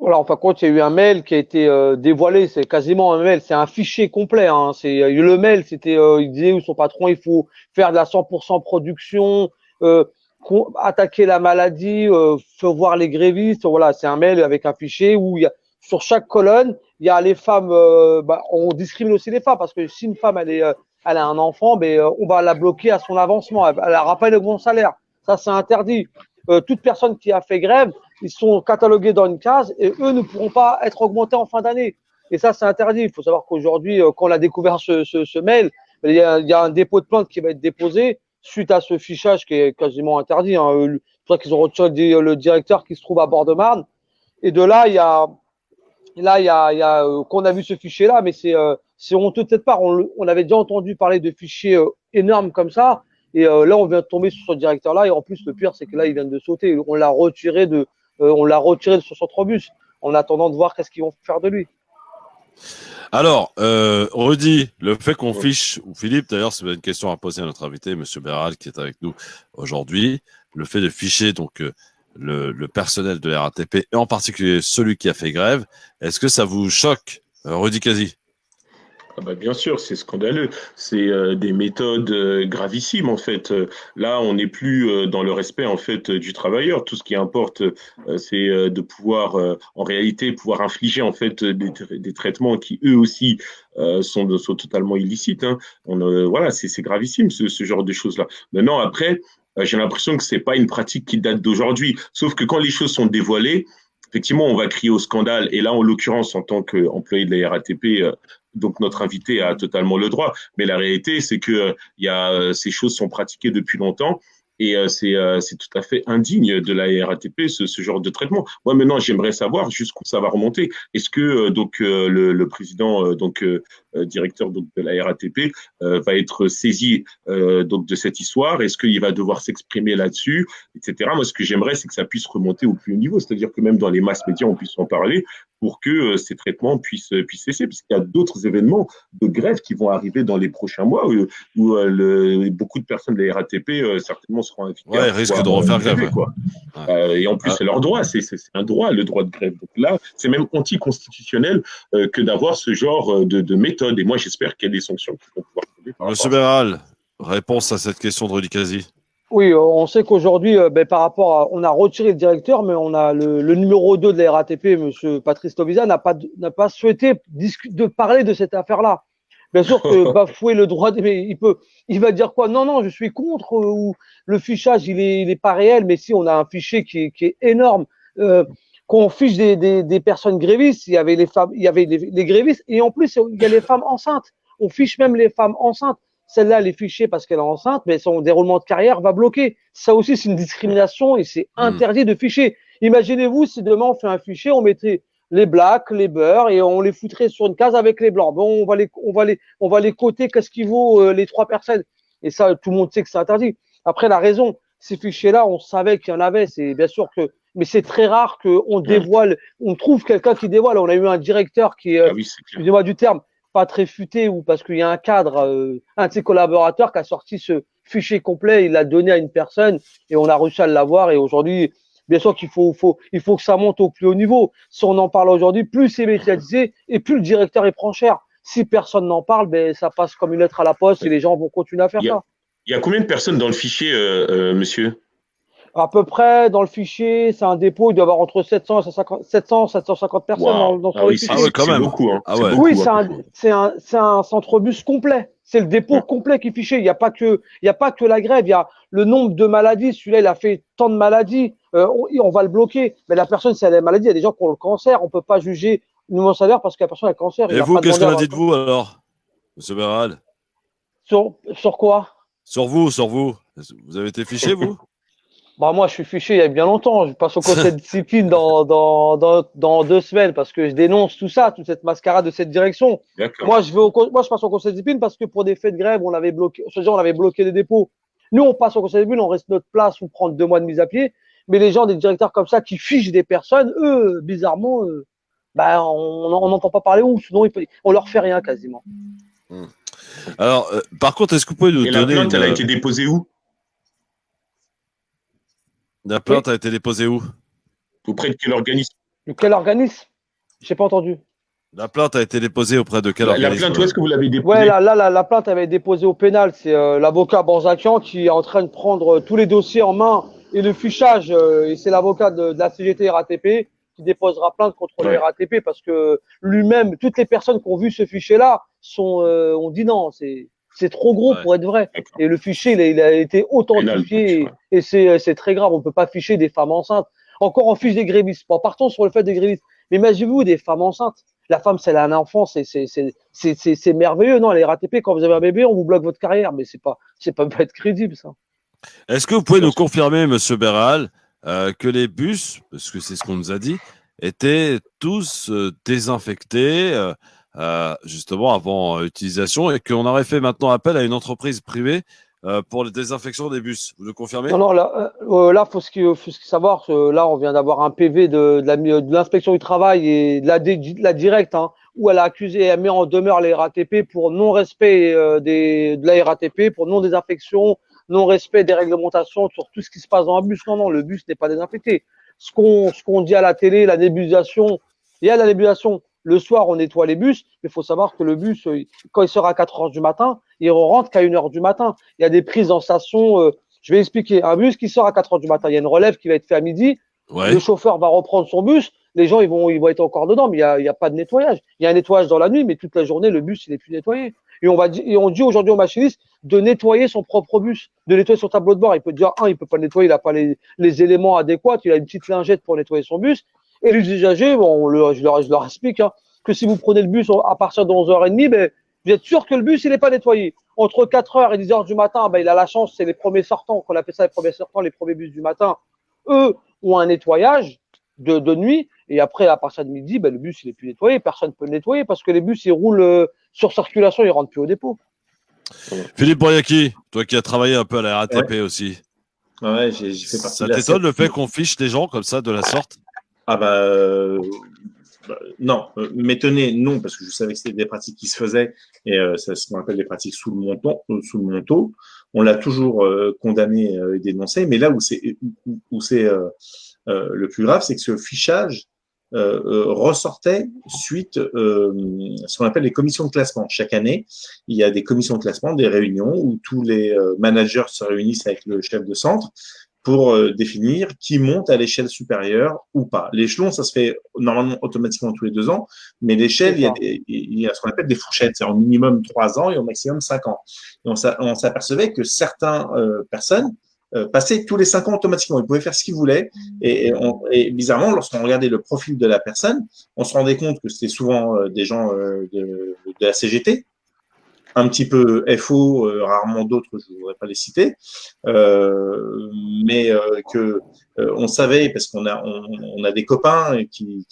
Voilà, en fin de compte, il y a eu un mail qui a été dévoilé. C'est quasiment un mail, c'est un fichier complet. Hein. Le mail, c'était, il disait où son patron, il faut faire de la 100% production, attaquer la maladie, faire voir les grévistes. Voilà, c'est un mail avec un fichier où il y a sur chaque colonne, il y a les femmes. On discrimine aussi les femmes parce que si une femme elle a un enfant, on va la bloquer à son avancement. Elle n'aura pas le bon salaire. Ça, c'est interdit. Toute personne qui a fait grève, ils sont catalogués dans une case et eux ne pourront pas être augmentés en fin d'année. Et ça, c'est interdit. Il faut savoir qu'aujourd'hui, quand on a découvert ce mail, il y a un dépôt de plainte qui va être déposé suite à ce fichage qui est quasiment interdit. Hein. C'est pour ça qu'ils ont retiré le directeur qui se trouve à Bord-de-Marne. Et de là, qu'on a vu ce fichier-là, mais c'est honteux de cette part. On avait déjà entendu parler de fichiers énormes comme ça. Et là, on vient de tomber sur ce directeur-là. Et en plus, le pire, c'est que là, il vient de sauter. On l'a retiré de son centre-bus en attendant de voir qu'est-ce qu'ils vont faire de lui.
Alors, Rudy, le fait qu'on fiche, ou Philippe, d'ailleurs, c'est une question à poser à notre invité, Monsieur Béral, qui est avec nous aujourd'hui. Le fait de ficher donc le personnel de la RATP, et en particulier celui qui a fait grève, est-ce que ça vous choque, Rudy Kazi?
Bien sûr, c'est scandaleux. C'est des méthodes gravissimes en fait. Là, on n'est plus dans le respect en fait du travailleur. Tout ce qui importe, c'est de pouvoir, en réalité, pouvoir infliger en fait des traitements qui eux aussi sont totalement illicites. Hein. Voilà, c'est gravissime ce genre de choses-là. Maintenant, après, j'ai l'impression que c'est pas une pratique qui date d'aujourd'hui. Sauf que quand les choses sont dévoilées, effectivement, on va crier au scandale. Et là, en l'occurrence, en tant qu'employé de la RATP, donc notre invité a totalement le droit. Mais la réalité, c'est que ces choses sont pratiquées depuis longtemps. Et c'est tout à fait indigne de la RATP, ce genre de traitement. Moi, maintenant, j'aimerais savoir jusqu'où ça va remonter. Est-ce que le président, directeur de la RATP, va être saisi de cette histoire? Est-ce qu'il va devoir s'exprimer là-dessus, etc. Moi, ce que j'aimerais, c'est que ça puisse remonter au plus haut niveau, c'est-à-dire que même dans les masses médias, on puisse en parler pour que ces traitements puissent cesser, puisqu'il y a d'autres événements de grève qui vont arriver dans les prochains mois où beaucoup de personnes de la RATP certainement seront invitées.
Ouais, risquent de refaire grève.
Quoi. Et en plus, c'est leur droit, c'est un droit, le droit de grève. Donc là, c'est même anticonstitutionnel que d'avoir ce genre de méthode. Et moi, j'espère qu'il y a des sanctions qui vont pouvoir tomber.
Monsieur Béral, réponse à cette question de Rudy Kazi.
Oui, on sait qu'aujourd'hui, par rapport à, on a retiré le directeur, mais on a le numéro 2 de la RATP, Monsieur Patrice Tobiza, n'a pas souhaité de parler de cette affaire-là. Bien sûr que bafouer le droit, mais il va dire quoi? Non, je suis contre, ou le fichage, il est pas réel, mais si on a un fichier qui est énorme, quand on fiche des personnes grévistes, il y avait les femmes, il y avait les grévistes, et en plus, il y a les femmes enceintes. On fiche même les femmes enceintes. Celle-là, elle est fichée parce qu'elle est enceinte, mais son déroulement de carrière va bloquer. Ça aussi, c'est une discrimination et c'est interdit de ficher. Imaginez-vous si demain on fait un fichier, on mettrait les blacks, les beurs et on les foutrait sur une case avec les blancs. Bon, on va les coter, qu'est-ce qui vaut les 3 personnes. Et ça, tout le monde sait que c'est interdit. Après, la raison, ces fichiers-là, on savait qu'il y en avait. C'est bien sûr que, mais c'est très rare qu'on dévoile, on trouve quelqu'un qui dévoile. On a eu un directeur qui est, excusez-moi du terme, pas très futé, ou parce qu'il y a un cadre, un de ses collaborateurs qui a sorti ce fichier complet, il l'a donné à une personne et on a réussi à l'avoir. Et aujourd'hui, bien sûr qu'il faut que ça monte au plus haut niveau. Si on en parle aujourd'hui, plus c'est médiatisé et plus le directeur il prend cher. Si personne n'en parle, ça passe comme une lettre à la poste et les gens vont continuer à faire ça.
Il y a combien de personnes dans le fichier, monsieur?
À peu près, dans le fichier, c'est un dépôt, il doit y avoir entre 700 et 750 personnes dans le fichier.
Ah ouais, quand même.
Beaucoup, hein.
Ah ouais.
Oui, c'est un centre-bus complet. C'est le dépôt complet qui est fiché. Il n'y a pas que la grève. Il y a le nombre de maladies. Celui-là, il a fait tant de maladies. On va le bloquer. Mais la personne, si elle a des maladies, il y a des gens qui ont le cancer. On ne peut pas juger le salaire parce que la personne a le cancer.
Et vous, qu'est-ce qu'on a dit de vous alors, Monsieur Béral?
Sur quoi?
Sur vous. Vous avez été fiché, vous?
Moi, je suis fiché il y a bien longtemps. Je passe au conseil de discipline dans 2 semaines parce que je dénonce tout ça, toute cette mascarade de cette direction. Moi, je passe au conseil de discipline parce que pour des faits de grève, on avait bloqué les dépôts. Nous, on passe au conseil de discipline, on reste notre place, on prend 2 mois de mise à pied. Mais les gens, des directeurs comme ça qui fichent des personnes, eux, bizarrement, on n'entend pas parler ou sinon on leur fait rien quasiment.
Alors, par contre, est-ce que vous pouvez nous donner
la plainte, elle a été déposée où?
La plainte a été déposée où?
Auprès de quel organisme?
De quel organisme? J'ai pas entendu.
La plainte a été déposée auprès de quel
La
organisme?
plainte, où est-ce que vous l'avez déposée?
Ouais, la plainte avait été déposée au pénal. C'est l'avocat Banzakian qui est en train de prendre tous les dossiers en main et le fichage. Et c'est l'avocat de la CGT RATP qui déposera plainte contre le RATP parce que lui-même, toutes les personnes qui ont vu ce fichier-là ont dit non, c'est trop gros pour être vrai. Et le fichier, il a été authentifié et c'est très grave. On ne peut pas ficher des femmes enceintes. Encore on fiche des grévistes. Bon, partons sur le fait des grévistes. Mais imaginez-vous des femmes enceintes. La femme, si elle a un enfant, c'est merveilleux. Non, les RATP, quand vous avez un bébé, on vous bloque votre carrière. Mais c'est pas être crédible, ça.
Est-ce que vous pouvez nous confirmer, Monsieur Béral, que les bus, parce que c'est ce qu'on nous a dit, étaient tous désinfectés justement avant utilisation et qu'on aurait fait maintenant appel à une entreprise privée pour la désinfection des bus? Vous le confirmez?
Non, là, faut savoir que là, on vient d'avoir un PV de l'inspection du travail et de la directe, hein, où elle a accusé, elle met en demeure les RATP pour non-respect de la RATP, pour non-désinfection, non-respect des réglementations sur tout ce qui se passe dans un bus. Non, le bus n'est pas désinfecté. Ce qu'on dit à la télé, la nébulisation, il y a la nébulisation. Le soir, on nettoie les bus, mais il faut savoir que le bus, quand il sort à 4 heures du matin, il rentre qu'à 1 heure du matin. Il y a des prises en station. Je vais expliquer. Un bus qui sort à 4 heures du matin, il y a une relève qui va être faite à midi.
Ouais.
Le chauffeur va reprendre son bus. Les gens, ils vont être encore dedans, mais il y a pas de nettoyage. Il y a un nettoyage dans la nuit, mais toute la journée, le bus, il n'est plus nettoyé. Et on dit aujourd'hui au machiniste de nettoyer son propre bus, de nettoyer son tableau de bord. Il peut dire, il peut pas le nettoyer, il n'a pas les éléments adéquats, il a une petite lingette pour nettoyer son bus. Et les usagers, je leur explique, hein, que si vous prenez le bus à partir de 11h30, ben, vous êtes sûr que le bus, il n'est pas nettoyé. Entre 4h et 10h du matin, ben, il a la chance, c'est les premiers sortants, qu'on appelle ça les premiers sortants, les premiers bus du matin. Eux ont un nettoyage de nuit. Et après, à partir de midi, ben, le bus, il n'est plus nettoyé. Personne ne peut le nettoyer parce que les bus, ils roulent sur circulation, ils rentrent plus au dépôt.
Philippe Boyaki, toi qui as travaillé un peu à la RATP aussi.
Ouais, j'ai fait partie
Ça
de la
t'étonne le fait qu'on fiche les gens comme ça, de la sorte?
Ah non, m'étonner, non, parce que je savais que c'était des pratiques qui se faisaient, et c'est ce qu'on appelle des pratiques sous le manteau. On l'a toujours condamné et dénoncé, mais là où c'est le plus grave, c'est que ce fichage ressortait suite ce qu'on appelle les commissions de classement. Chaque année, il y a des commissions de classement, des réunions où tous les managers se réunissent avec le chef de centre pour définir qui monte à l'échelle supérieure ou pas. L'échelon, ça se fait normalement automatiquement tous les 2 ans, mais l'échelle, il y a ce qu'on appelle des fourchettes, c'est au minimum 3 ans et au maximum 5 ans. Et on s'apercevait que certaines personnes passaient tous les 5 ans automatiquement. Ils pouvaient faire ce qu'ils voulaient. Et bizarrement, lorsqu'on regardait le profil de la personne, on se rendait compte que c'était souvent des gens de la CGT, un petit peu FO, rarement d'autres, je ne voudrais pas les citer, mais que on savait, parce qu'on a des copains qui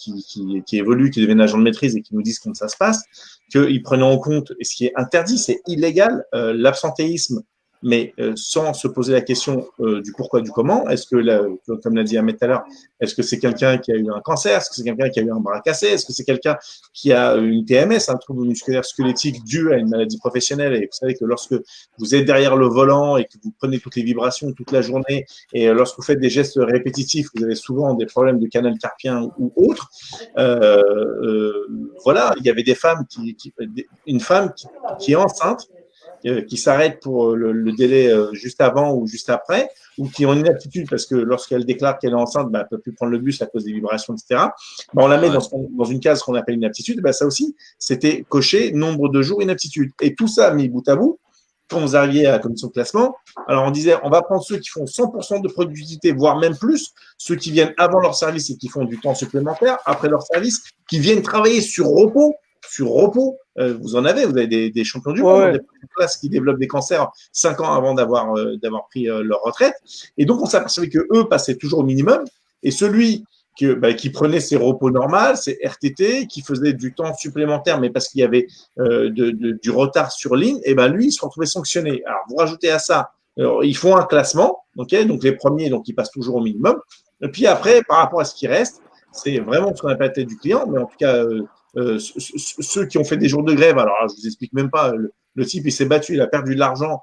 évoluent, qui deviennent agents de maîtrise et qui nous disent comment ça se passe, qu'ils prenaient en compte, et ce qui est interdit, c'est illégal, l'absentéisme, mais sans se poser la question du pourquoi, du comment. Est-ce que, comme l'a dit Ahmed tout à l'heure, est-ce que c'est quelqu'un qui a eu un cancer? Est-ce que c'est quelqu'un qui a eu un bras cassé? Est-ce que c'est quelqu'un qui a une TMS, un trouble musculaire squelettique dû à une maladie professionnelle? Et vous savez que lorsque vous êtes derrière le volant et que vous prenez toutes les vibrations toute la journée, et lorsque vous faites des gestes répétitifs, vous avez souvent des problèmes de canal carpien ou autre. Voilà, il y avait des femmes une femme qui est enceinte, qui s'arrêtent pour le délai juste avant ou juste après, ou qui ont une inaptitude parce que lorsqu'elle déclare qu'elle est enceinte, elle ne peut plus prendre le bus à cause des vibrations, etc. On la met dans une case qu'on appelle inaptitude. Ça aussi, c'était coché nombre de jours inaptitude. Et tout ça mis bout à bout, quand vous arriviez à la commission de classement, alors on disait, on va prendre ceux qui font 100% de productivité, voire même plus, ceux qui viennent avant leur service et qui font du temps supplémentaire, après leur service, qui viennent travailler sur repos, vous avez des champions du monde, des classes qui développent des cancers 5 ans avant d'avoir pris leur retraite. Et donc, on s'apercevait que eux passaient toujours au minimum. Et celui qui prenait ses repos normaux, ses RTT, qui faisait du temps supplémentaire, mais parce qu'il y avait du retard sur ligne, et lui, il se retrouvait sanctionné. Alors, vous rajoutez à ça, ils font un classement, donc les premiers, donc ils passent toujours au minimum. Et puis après, par rapport à ce qui reste, c'est vraiment ce qu'on appelle la tête du client, mais en tout cas, ceux qui ont fait des jours de grève, alors je vous explique même pas, le type il s'est battu, il a perdu de l'argent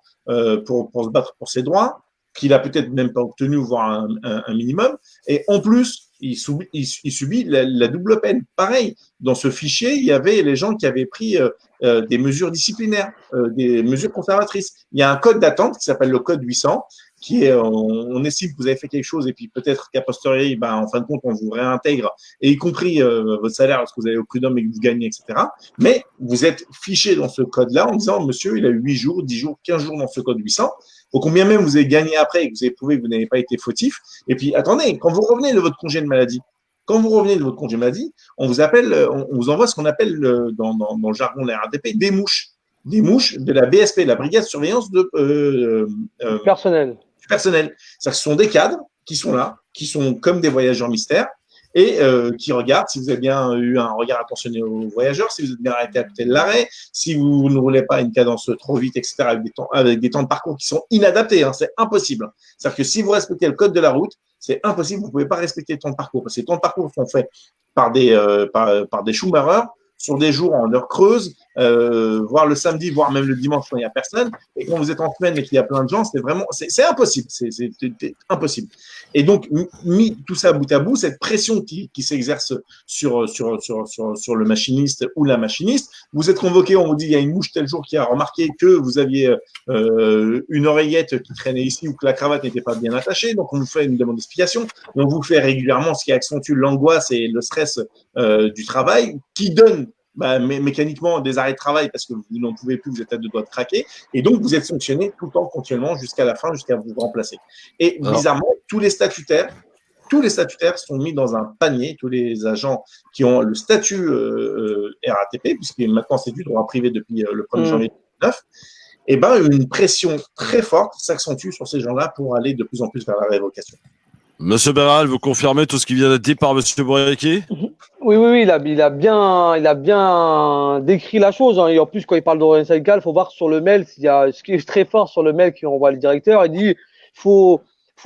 pour se battre pour ses droits, qu'il a peut-être même pas obtenu, voire un minimum, et en plus il subit la double peine. Pareil, dans ce fichier, il y avait les gens qui avaient pris des mesures disciplinaires, des mesures conservatrices. Il y a un code d'attente qui s'appelle le code 800, qui est, on estime que vous avez fait quelque chose et puis peut-être qu'à posteriori, en fin de compte, on vous réintègre, et y compris votre salaire lorsque vous allez au prud'homme et que vous gagnez, etc. Mais vous êtes fiché dans ce code-là en disant, monsieur, il a eu 8 jours, 10 jours, 15 jours dans ce code 800. Au combien même vous avez gagné après et que vous avez prouvé que vous n'avez pas été fautif. Et puis, attendez, quand vous revenez de votre congé de maladie, on vous appelle, on vous envoie ce qu'on appelle dans le jargon de la RATP des mouches de la BSP, la brigade de surveillance
personnel.
C'est-à-dire que ce sont des cadres qui sont là, qui sont comme des voyageurs mystères et qui regardent si vous avez bien eu un regard attentionné aux voyageurs, si vous êtes bien arrêté à côté de l'arrêt, si vous ne roulez pas à une cadence trop vite, etc., avec des temps de parcours qui sont inadaptés. C'est impossible. C'est-à-dire que si vous respectez le code de la route, c'est impossible, vous ne pouvez pas respecter le temps de parcours parce que les temps de parcours sont faits par des Schumacher sur des jours en heure creuse, voire le samedi, voire même le dimanche quand il n'y a personne. Et quand vous êtes en semaine et qu'il y a plein de gens, c'est impossible. C'est impossible. Et donc, mis tout ça bout à bout, cette pression qui s'exerce sur le machiniste ou la machiniste, vous êtes convoqué, on vous dit il y a une mouche tel jour qui a remarqué que vous aviez une oreillette qui traînait ici ou que la cravate n'était pas bien attachée, donc on vous fait une demande d'explication. On vous fait régulièrement ce qui accentue l'angoisse et le stress du travail, qui donne mécaniquement des arrêts de travail parce que vous n'en pouvez plus, vous êtes à deux doigts de craquer, et donc vous êtes sanctionné tout le temps, continuellement, jusqu'à la fin, jusqu'à vous remplacer. Et bizarrement, tous les statutaires sont mis dans un panier, tous les agents qui ont le statut RATP, puisque maintenant c'est du droit privé depuis le 1er janvier 2009, une pression très forte s'accentue sur ces gens-là pour aller de plus en plus vers la révocation.
Monsieur Béral, vous confirmez tout ce qui vient d'être dit par Monsieur Bourriquet ?
Oui, il a bien décrit la chose. Et en plus, quand il parle d'organisation syndicale, il faut voir sur le mail, ce qui est très fort sur le mail qu'il envoie le directeur, il dit faut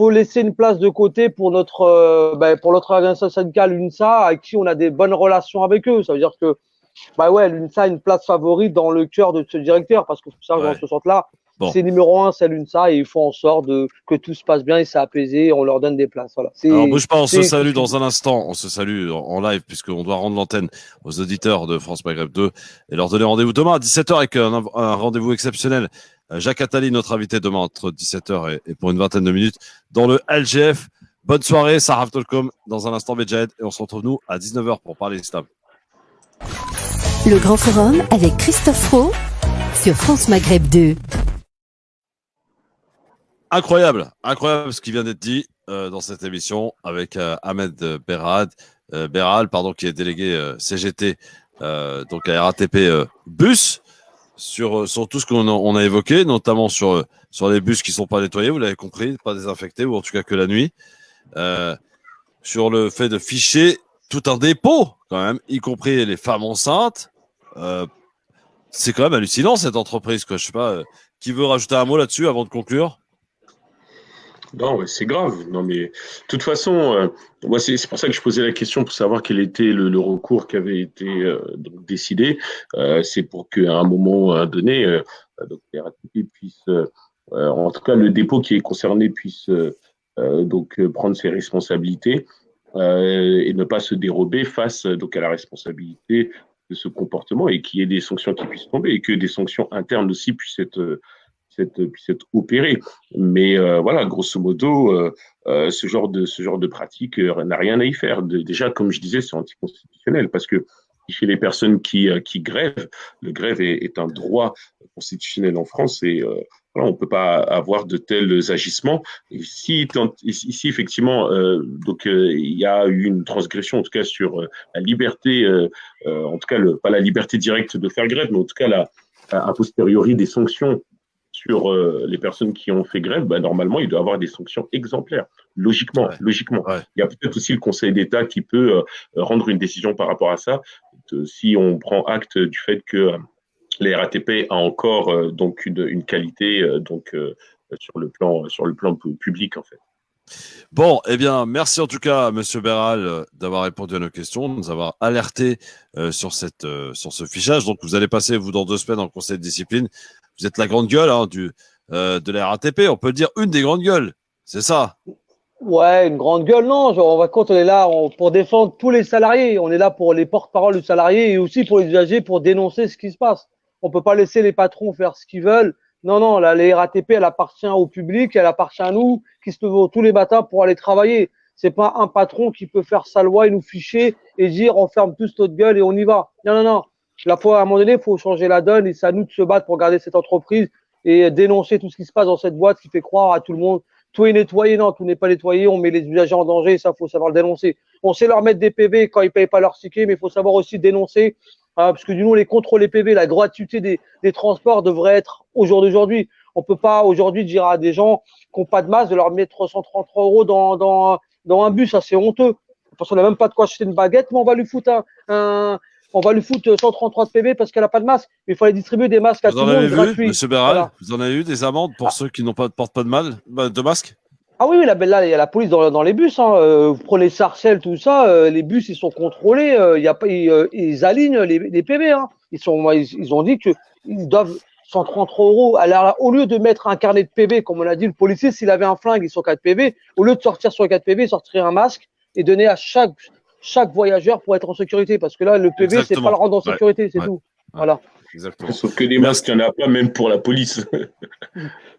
laisser une place de côté pour notre organisation syndicale, l'UNSA, avec qui on a des bonnes relations avec eux. Ça veut dire que l'UNSA a une place favorite dans le cœur de ce directeur, parce que ça, dans ce sens-là, c'est numéro 1, c'est l'UNSA, et il faut en sorte que tout se passe bien et c'est apaisé, et on leur donne des places. Voilà.
Alors bouge pas, on se salue dans un instant, on se salue en live puisqu'on doit rendre l'antenne aux auditeurs de France Maghreb 2 et leur donner rendez-vous demain à 17h avec un rendez-vous exceptionnel. Jacques Attali, notre invité demain entre 17h et pour une vingtaine de minutes dans le LGF. Bonne soirée, Sarah Tolkom, dans un instant Medjahed, et on se retrouve nous à 19h pour parler d'islam.
Le Grand Forum avec Christophe Roux sur France Maghreb 2.
Incroyable ce qui vient d'être dit dans cette émission avec Ahmed Beral, qui est délégué CGT donc à RATP Bus sur tout ce qu'on a évoqué, notamment sur les bus qui sont pas nettoyés, vous l'avez compris, pas désinfectés, ou en tout cas que la nuit, sur le fait de ficher tout un dépôt quand même, y compris les femmes enceintes. C'est quand même hallucinant cette entreprise, quoi. Je sais pas, qui veut rajouter un mot là-dessus avant de conclure?
Non, c'est grave. Non, mais de toute façon, moi, c'est pour ça que je posais la question pour savoir quel était le recours qui avait été donc décidé. C'est pour qu'à un moment donné, donc les RATP puissent, en tout cas le dépôt qui est concerné puisse donc prendre ses responsabilités et ne pas se dérober face donc à la responsabilité de ce comportement, et qu'il y ait des sanctions qui puissent tomber, et que des sanctions internes aussi puissent être opéré. Mais voilà, grosso modo, ce genre de pratique n'a rien à y faire. Déjà, comme je disais, c'est anticonstitutionnel, parce que chez les personnes qui grèvent, le grève est un droit constitutionnel en France, et voilà, on peut pas avoir de tels agissements. Et si effectivement, donc il y a eu une transgression, en tout cas sur la liberté, en tout cas pas la liberté directe de faire grève, mais en tout cas a posteriori des sanctions sur les personnes qui ont fait grève, normalement, il doit y avoir des sanctions exemplaires, logiquement. Ouais. Il y a peut-être aussi le Conseil d'État qui peut rendre une décision par rapport à ça, si on prend acte du fait que les RATP a encore donc une qualité sur le plan public, en fait.
Bon, eh bien, merci en tout cas, Monsieur Béral, d'avoir répondu à nos questions, de nous avoir alerté sur ce fichage. Donc, vous allez passer, vous, dans 2 semaines, en conseil de discipline. Vous êtes la grande gueule de la RATP, on peut le dire, une des grandes gueules, c'est ça?
Ouais, une grande gueule, non. Genre, on va compte, on est là pour défendre tous les salariés. On est là pour les porte-parole des salariés et aussi pour les usagers pour dénoncer ce qui se passe. On peut pas laisser les patrons faire ce qu'ils veulent. Non, non, là, les RATP, elle appartient au public, elle appartient à nous qui se levons tous les matins pour aller travailler. C'est pas un patron qui peut faire sa loi et nous ficher et dire on ferme tous notre gueule et on y va. Non, non, non. Là, à un moment donné, il faut changer la donne et c'est à nous de se battre pour garder cette entreprise et dénoncer tout ce qui se passe dans cette boîte qui fait croire à tout le monde. Tout est nettoyé, non, tout n'est pas nettoyé, on met les usagers en danger, ça, faut savoir le dénoncer. On sait leur mettre des PV quand ils payent pas leur ticket, mais il faut savoir aussi dénoncer, parce que du coup, les contrôles PV, la gratuité des transports devrait être au jour d'aujourd'hui. On peut pas aujourd'hui dire à des gens qui n'ont pas de masque de leur mettre 333 € dans un bus, ça c'est honteux. Parce qu'on n'a même pas de quoi acheter une baguette, mais on va lui foutre on va lui foutre 133 de PV parce qu'elle n'a pas de masque. Mais il faut aller distribuer des masques à tout le monde gratuits.
Monsieur Béral,
Voilà.
vous en avez eu des amendes pour ceux qui portent pas de masque?
Ah oui, là, il y a la police dans les bus. Vous prenez Sarcelles, tout ça, les bus, ils sont contrôlés. Ils alignent les PV. Hein. Ils ont dit qu'ils doivent 133 €. Alors, au lieu de mettre un carnet de PV, comme on l'a dit, le policier, s'il avait un flingue, il sort 4 PV. Au lieu de sortir sur 4 PV, sortir un masque et donner à chaque voyageur pour être en sécurité. Parce que là, le PV, c'est pas le rendre en sécurité, c'est tout. Voilà.
Exactement.
Sauf que les masques, il n'y en a pas même pour la police.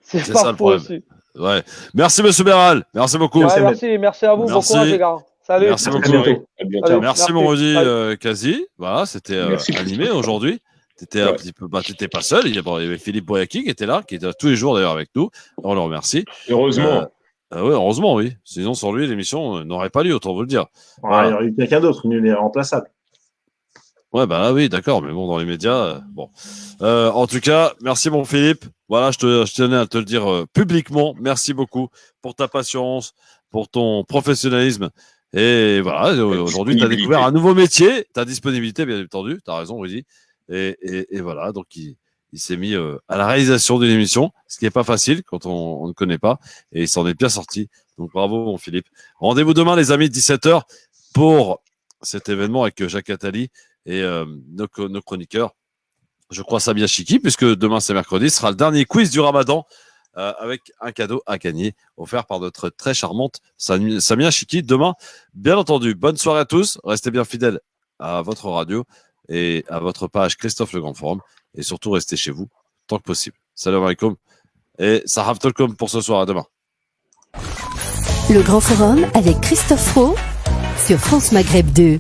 C'est
ça le problème.
aussi.
Ouais. Merci, monsieur Béral. Merci beaucoup.
Ouais, merci à vous. Bon courage, les gars. Salut.
Merci beaucoup.
À bientôt.
Merci, mon Rudy Kazi. Voilà, c'était animé aujourd'hui. T'étais un petit peu, t'étais pas seul. Il y avait Philippe Boyaki qui était là, qui était tous les jours d'ailleurs avec nous. On le remercie.
Heureusement.
Oui, heureusement, oui. Sinon, sans lui, l'émission n'aurait pas lieu, autant vous le dire.
Voilà. Il y aurait eu quelqu'un d'autre, nul et remplaçable.
Ouais, bah oui, d'accord, mais bon, dans les médias, bon. En tout cas, merci, mon Philippe. Voilà, je tenais à te le dire publiquement. Merci beaucoup pour ta patience, pour ton professionnalisme. Et voilà, aujourd'hui, tu as découvert un nouveau métier, ta disponibilité, bien entendu. Tu as raison, Rudy. Et voilà, donc il s'est mis à la réalisation d'une émission, ce qui n'est pas facile quand on ne connaît pas. Et il s'en est bien sorti. Donc bravo, mon Philippe. Rendez-vous demain, les amis, 17h, pour cet événement avec Jacques Attali et nos chroniqueurs. Je crois Samia Chiki, puisque demain c'est mercredi, ce sera le dernier quiz du Ramadan avec un cadeau à gagner offert par notre très charmante Samia Chiki. Demain, bien entendu, bonne soirée à tous. Restez bien fidèles à votre radio et à votre page Christophe Le Grand Forum. Et surtout, restez chez vous tant que possible. Salam alaikum et Sahaf Tolkom pour ce soir. À demain.
Le Grand Forum avec Christophe Roux sur France Maghreb 2.